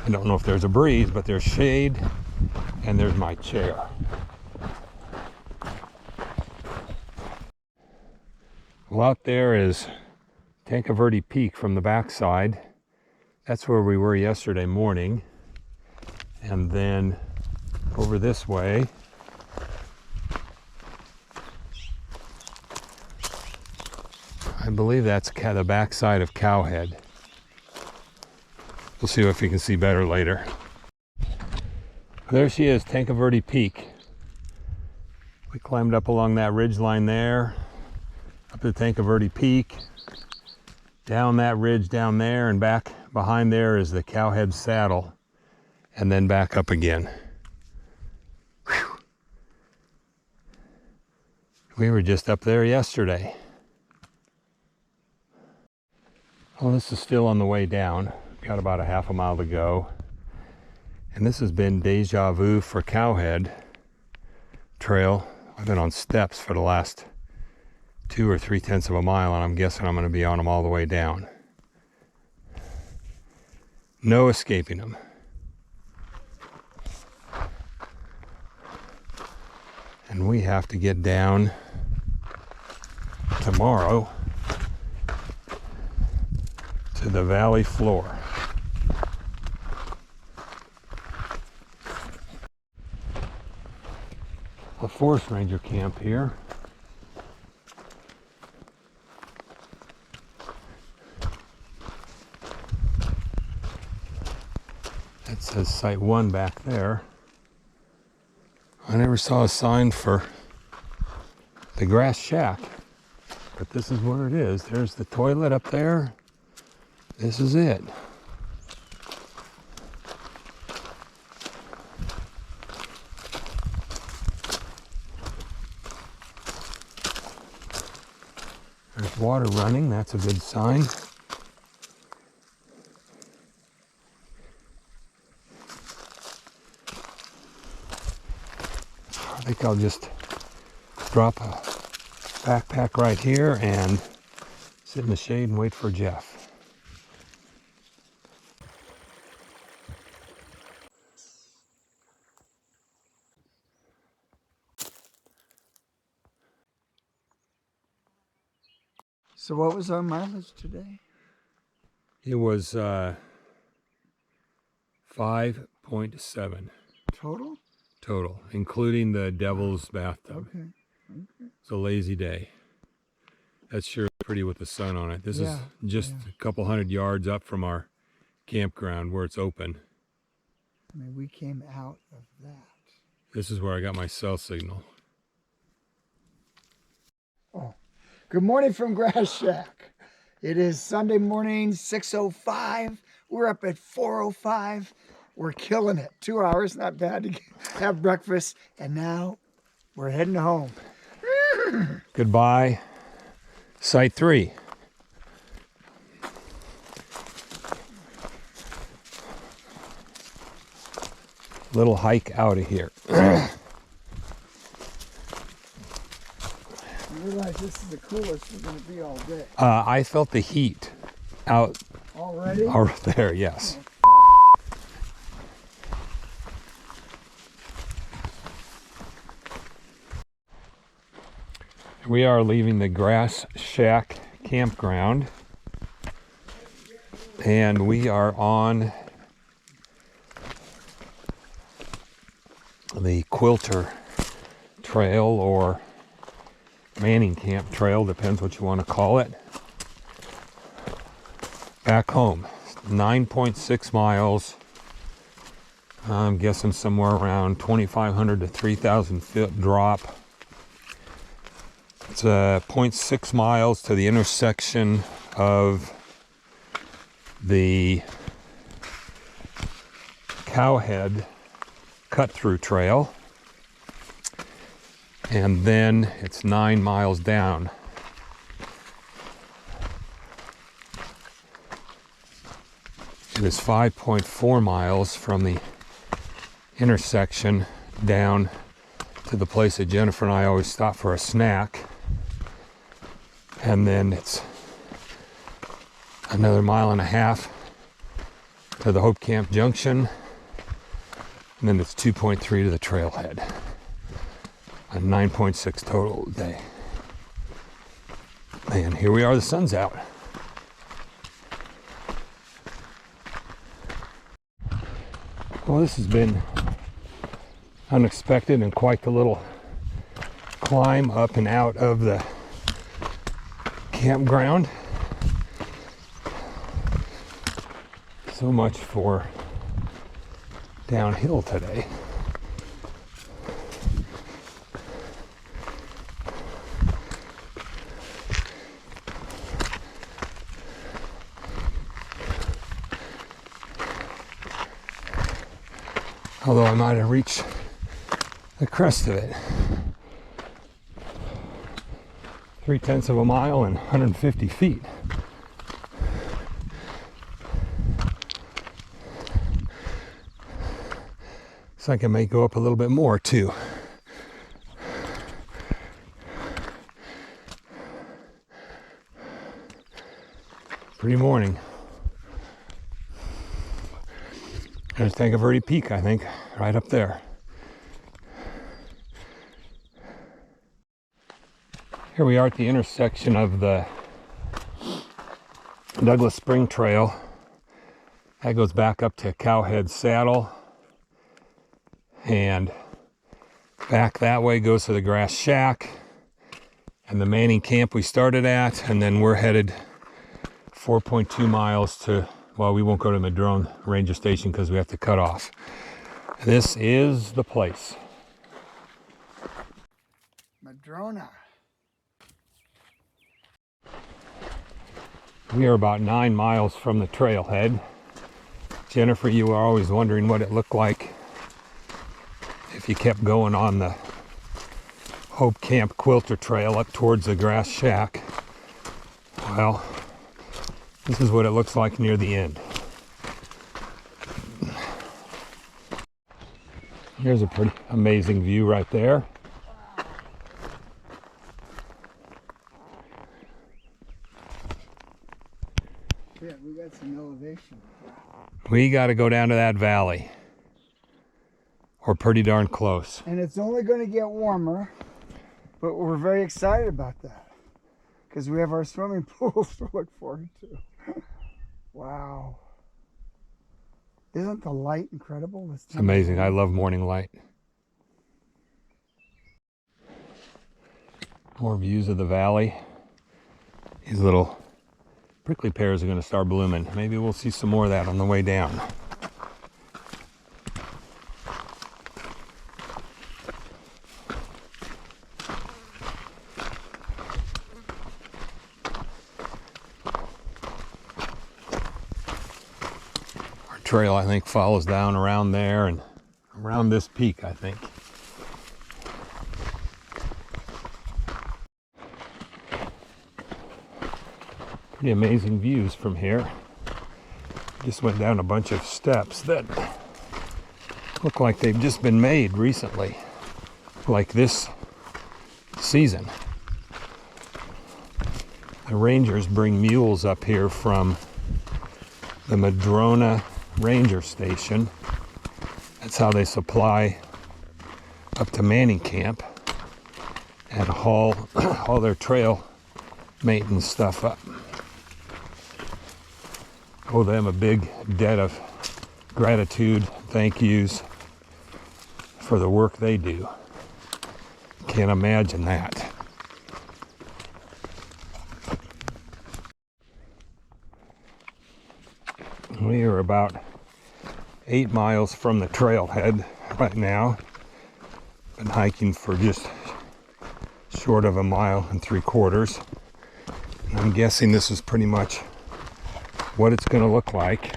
I don't know if there's a breeze, but there's shade, and there's my chair. Well, out there is Tanque Verde Peak from the backside. That's where we were yesterday morning. And then over this way, I believe that's the backside of Cowhead. We'll see if we can see better later. There she is, Tanque Verde Peak. We climbed up along that ridge line there, up to Tanque Verde Peak, down that ridge down there, and back behind there is the Cowhead Saddle, and then back up again. Whew. We were just up there yesterday. Well, this is still on the way down. Got about a half a mile to go. And this has been deja vu for Cowhead Trail. I've been on steps for the last 2 or 3/10 of a mile, and I'm guessing I'm going to be on them all the way down. No escaping them. And we have to get down tomorrow to the valley floor. A forest ranger camp here. That says Site 1 back there. I never saw a sign for the Grass Shack, but this is where it is. There's the toilet up there. This is it. There's water running, that's a good sign. I think I'll just drop a backpack right here and sit in the shade and wait for Jeff. So what was our mileage today? It was 5.7 Total, including the Devil's Bathtub. Okay. It's a lazy day. That's sure pretty with the sun on it. This is just a couple hundred yards up from our campground where it's open. I mean, we came out of that. This is where I got my cell signal. Oh, good morning from Grass Shack. It is Sunday morning, 6:05. We're up at 4:05. We're killing it. 2 hours, not bad to have breakfast. And now we're heading home. Goodbye, Site 3. Little hike out of here. I realize this is the coolest we're going to be all day. I felt the heat out Already? there, yes. We are leaving the Grass Shack Campground, and we are on the Quilter Trail, or Manning Camp Trail, depends what you want to call it, back home. 9.6 miles. I'm guessing somewhere around 2,500 to 3,000 foot drop. It's 0.6 miles to the intersection of the Cowhead cut-through trail, and then it's 9 miles down. It is 5.4 miles from the intersection down to the place that Jennifer and I always stop for a snack, and then it's another 1.5 miles to the Hope Camp Junction, and then it's 2.3 to the trailhead. A 9.6 total day. And here we are, the sun's out. Well, this has been unexpected and quite the little climb up and out of the campground. So much for downhill today. Although I might have reached the crest of it. 0.3 of a mile and 150 feet. Looks like I may go up a little bit more too. Pretty morning. There's Tanque Verde Peak, I think, right up there. Here we are at the intersection of the Douglas Spring Trail. That goes back up to Cowhead Saddle. And back that way goes to the Grass Shack and the Manning camp we started at. And then we're headed 4.2 miles to, well, we won't go to Madrone Ranger Station because we have to cut off. This is the place. Madrona. We are about 9 miles from the trailhead. Jennifer, you were always wondering what it looked like if you kept going on the Hope Camp Quilter Trail up towards the Grass Shack. Well, this is what it looks like near the end. Here's a pretty amazing view right there. Yeah, we got some elevation. We got to go down to that valley. We're pretty darn close. And it's only going to get warmer, but we're very excited about that because we have our swimming pools to look forward to. Wow. Isn't the light incredible? It's amazing. I love morning light. More views of the valley. These little prickly pears are going to start blooming. Maybe we'll see some more of that on the way down. Trail, I think, follows down around there and around this peak, I think. Pretty amazing views from here. Just went down a bunch of steps that look like they've just been made recently, like this season. The rangers bring mules up here from the Madrona Ranger Station. That's how they supply up to Manning Camp and haul all their trail maintenance stuff up. Owe them a big debt of gratitude, thank yous for the work they do. Can't imagine that. We are about 8 miles from the trailhead right now. Been hiking for just short of 1.75 miles. And I'm guessing this is pretty much what it's going to look like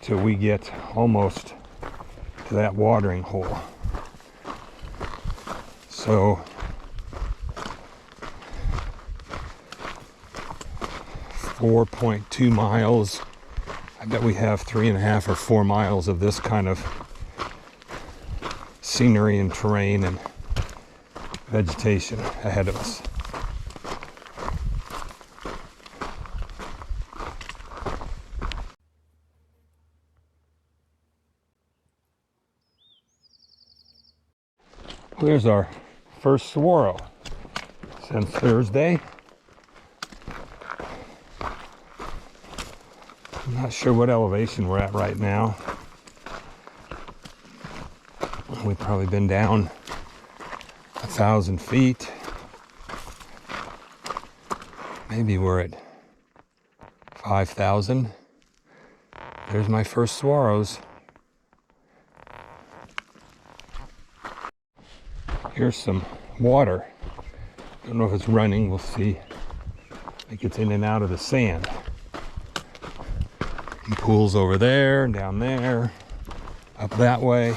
till we get almost to that watering hole. So 4.2 miles. I bet we have 3.5 or 4 miles of this kind of scenery and terrain and vegetation ahead of us. Here's our first saguaro since Thursday. I'm not sure what elevation we're at right now. We've probably been down 1,000 feet. Maybe we're at 5,000. There's my first saguaros. Here's some water. Don't know if it's running. We'll see. I think it's in and out of the sand. And pools over there, down there, up that way.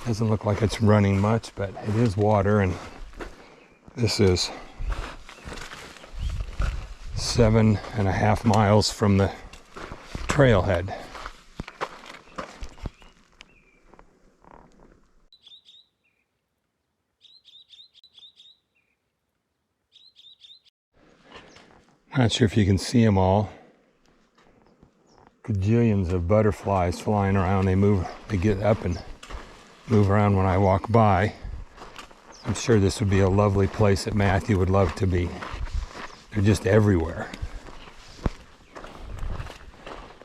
Doesn't look like it's running much, but it is water, and this is 7.5 miles from the trailhead. Not sure if you can see them all. Gajillions of butterflies flying around. They get up and move around when I walk by. I'm sure this would be a lovely place that Matthew would love to be. They're just everywhere.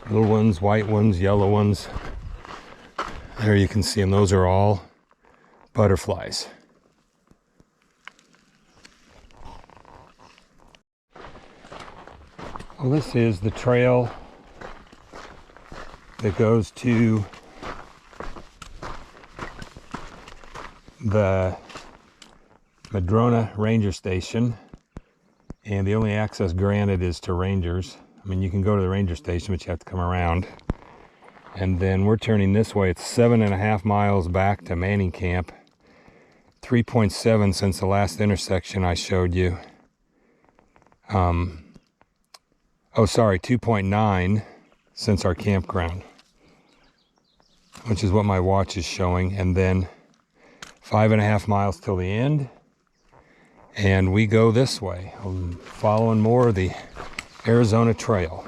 Little ones, white ones, yellow ones. There you can see them. Those are all butterflies. Well, this is the trail that goes to the Madrona Ranger Station, and the only access granted is to rangers. I mean, you can go to the ranger station, but you have to come around. And then we're turning this way. It's 7.5 miles back to Manning Camp. 3.7 since the last intersection I showed you. 2.9 since our campground, which is what my watch is showing. And then 5.5 miles till the end, and we go this way. I'm following more of the Arizona Trail.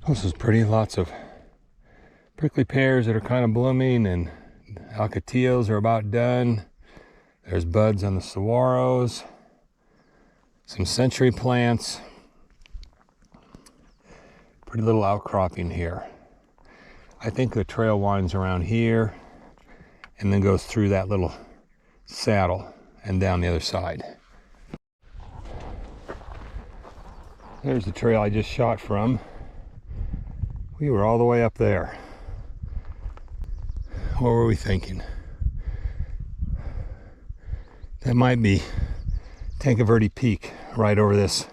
This is pretty. Lots of prickly pears that are kind of blooming, and alcatillos are about done. There's buds on the saguaros. Some century plants. Pretty little outcropping here. I think the trail winds around here and then goes through that little saddle and down the other side. There's the trail I just shot from. We were all the way up there. What were we thinking? That might be Tanque Verde Peak right over this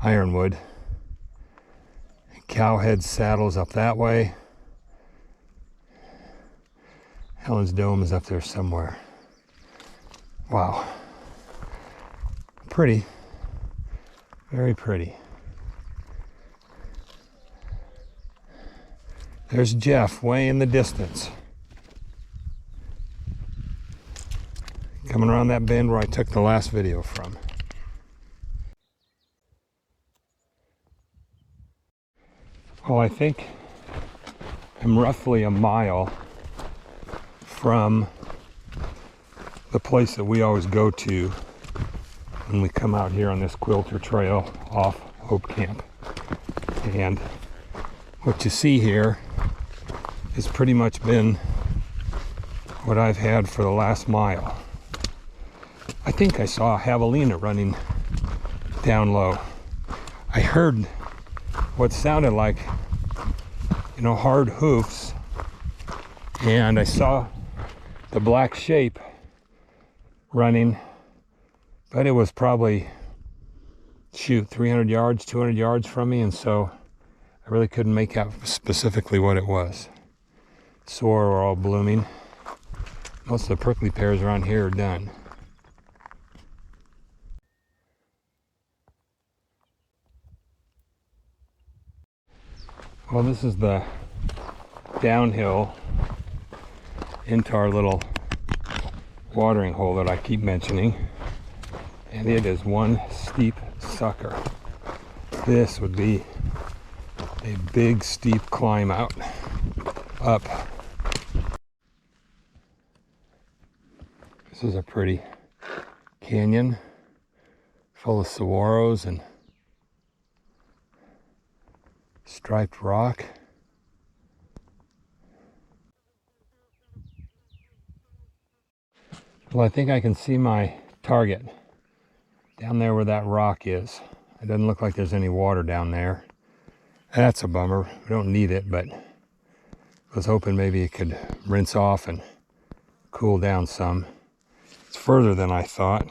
ironwood. Cowhead saddles up that way. Helen's Dome is up there somewhere. Wow. Pretty. Very pretty. There's Jeff way in the distance. Coming around that bend where I took the last video from. Well, I think I'm roughly a mile from the place that we always go to when we come out here on this Quilter trail off Hope Camp. And what you see here has pretty much been what I've had for the last mile. I think I saw a javelina running down low. I heard what sounded like, hard hoofs, and I saw the black shape running, but it was probably, 300 yards, 200 yards from me, and so I really couldn't make out specifically what it was. Saguaro are all blooming. Most of the prickly pears around here are done. Well, this is the downhill into our little watering hole that I keep mentioning, and it is one steep sucker. This would be a big steep climb up. This is a pretty canyon full of saguaros and striped rock. Well, I think I can see my target down there where that rock is. It doesn't look like there's any water down there. That's a bummer. We don't need it, but I was hoping maybe it could rinse off and cool down some. It's further than I thought.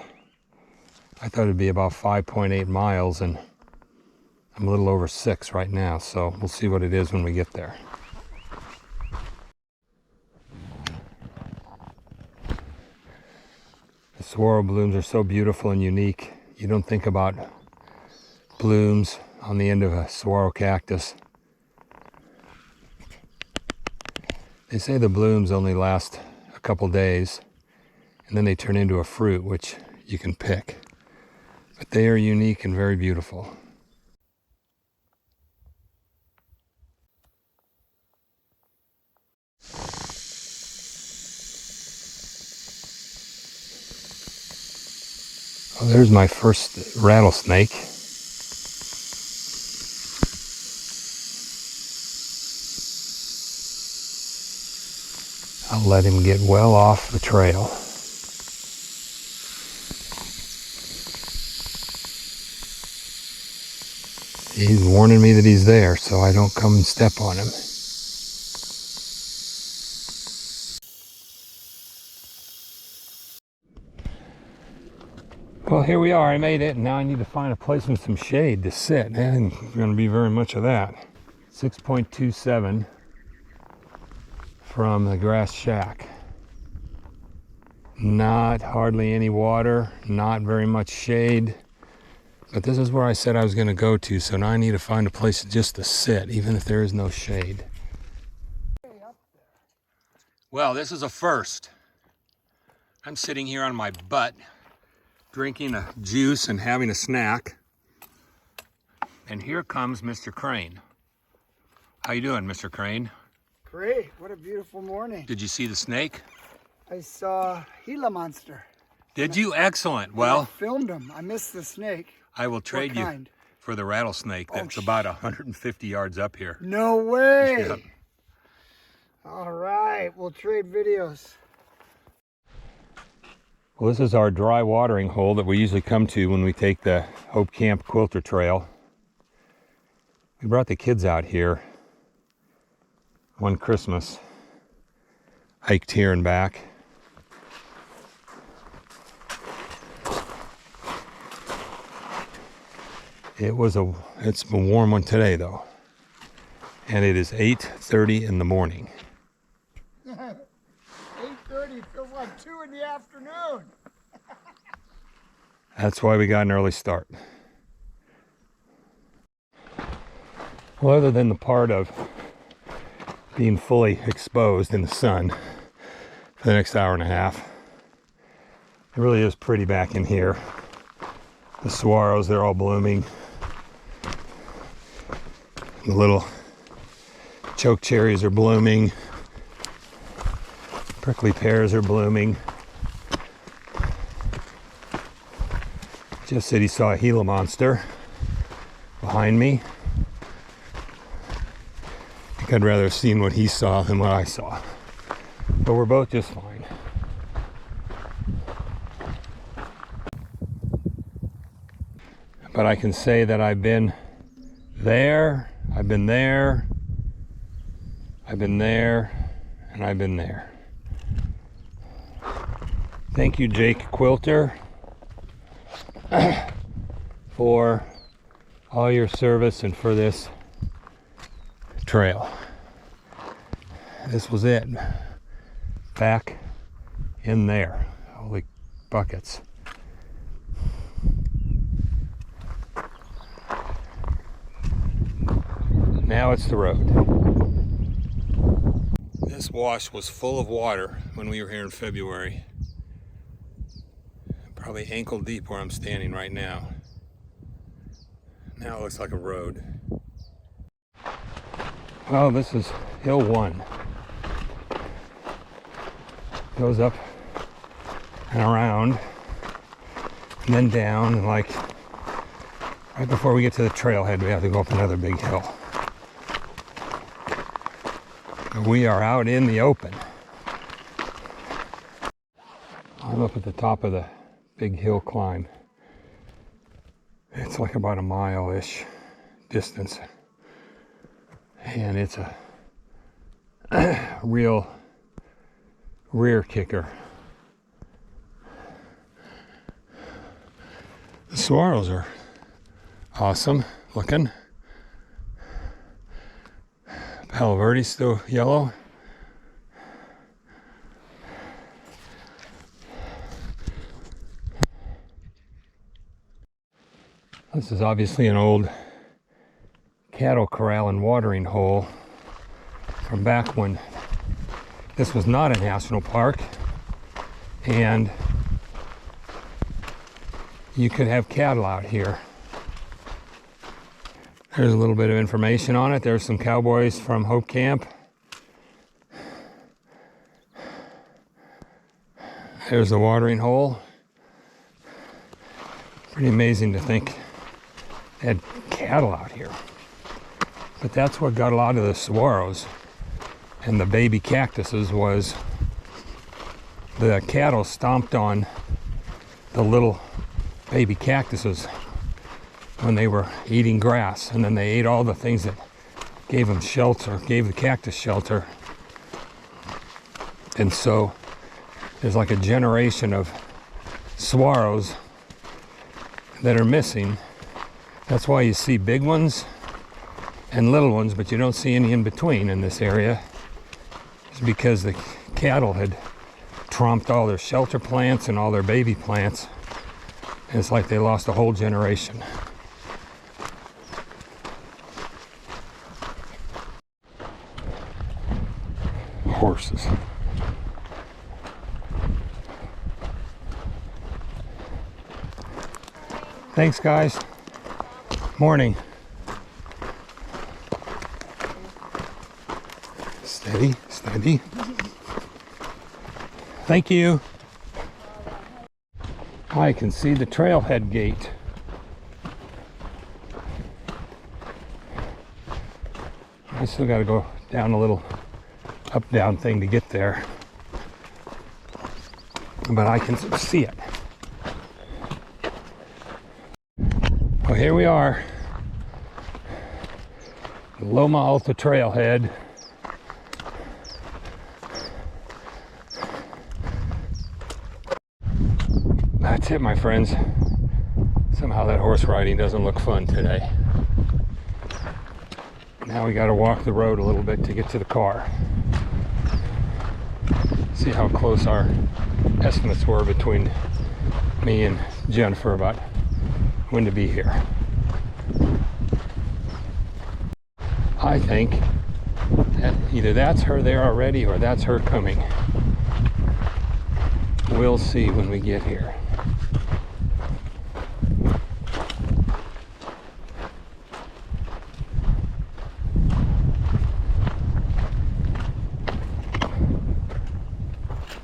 I thought it'd be about 5.8 miles, and I'm a little over 6 right now, so we'll see what it is when we get there. The saguaro blooms are so beautiful and unique. You don't think about blooms on the end of a saguaro cactus. They say the blooms only last a couple days, and then they turn into a fruit, which you can pick. But they are unique and very beautiful. Oh, there's my first rattlesnake. I'll let him get well off the trail. He's warning me that he's there, so I don't come and step on him. Well, here we are. I made it, and now I need to find a place with some shade to sit. And going to be very much of that. 6.27 from the Grass Shack. Not hardly any water, not very much shade. But this is where I said I was going to go to, so now I need to find a place just to sit, even if there is no shade. Well, this is a first. I'm sitting here on my butt, drinking a juice and having a snack. And here comes Mr. Crane. How you doing, Mr. Crane? Great, what a beautiful morning. Did you see the snake? I saw Gila monster. Did you? Excellent. Well, I filmed him. I missed the snake. I will trade you for the rattlesnake that's about 150 yards up here. No way. Yep. All right, we'll trade videos. Well, this is our dry watering hole that we usually come to when we take the Hope Camp Quilter Trail. We brought the kids out here one Christmas, hiked here and back. It's a warm one today though. And it is 8:30 in the morning. 8:30 feels like 2 in the afternoon. That's why we got an early start. Well, other than the part of being fully exposed in the sun for the next hour and a half, it really is pretty back in here. The saguaros, they're all blooming. The little choke cherries are blooming. Prickly pears are blooming. Jeff said he saw a Gila monster behind me. I think I'd rather have seen what he saw than what I saw. But we're both just fine. But I can say that I've been there, I've been there, I've been there, and I've been there. Thank you, Jake Quilter, for all your service and for this trail. This was it. Back in there. Holy buckets. Now it's the road. This wash was full of water when we were here in February. Probably ankle deep where I'm standing right now. Now it looks like a road. Well, this is Hill 1. Goes up and around and then down, and like right before we get to the trailhead we have to go up another big hill. We are out in the open. I'm up at the top of the big hill climb. It's like about a mile-ish distance, and it's a real rear kicker. The saguaros are awesome looking. Palo Verde's still yellow. This is obviously an old cattle corral and watering hole from back when this was not a national park and you could have cattle out here. There's a little bit of information on it. There's some cowboys from Hope Camp. There's the watering hole. Pretty amazing to think they had cattle out here. But that's what got a lot of the saguaros and the baby cactuses, was the cattle stomped on the little baby cactuses when they were eating grass, and then they ate all the things that gave them shelter, gave the cactus shelter. And so there's like a generation of saguaros that are missing. That's why you see big ones and little ones, but you don't see any in between in this area. It's because the cattle had tromped all their shelter plants and all their baby plants. And it's like they lost a whole generation. Horses. Thanks, guys. Morning. Steady, steady. Thank you. I can see the trailhead gate. I still got to go down a little up-down thing to get there, but I can see it. Well, here we are, the Loma Alta Trail Head. That's it, my friends. Somehow that horse riding doesn't look fun today. Now we got to walk the road a little bit to get to the car. See how close our estimates were between me and Jennifer about when to be here. I think that either that's her there already or that's her coming. We'll see when we get here.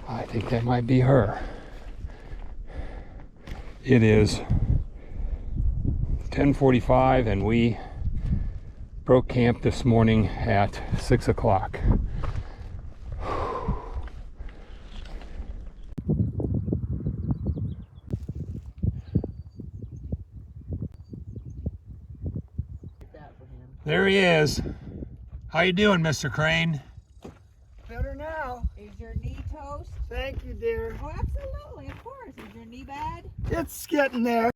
I think that might be her. It is 10:45 and we broke camp this morning at 6 o'clock. There he is. How you doing, Mr. Crane? Better now. Is your knee toast? Thank you, dear. Oh, absolutely, of course. Is your knee bad? It's getting there.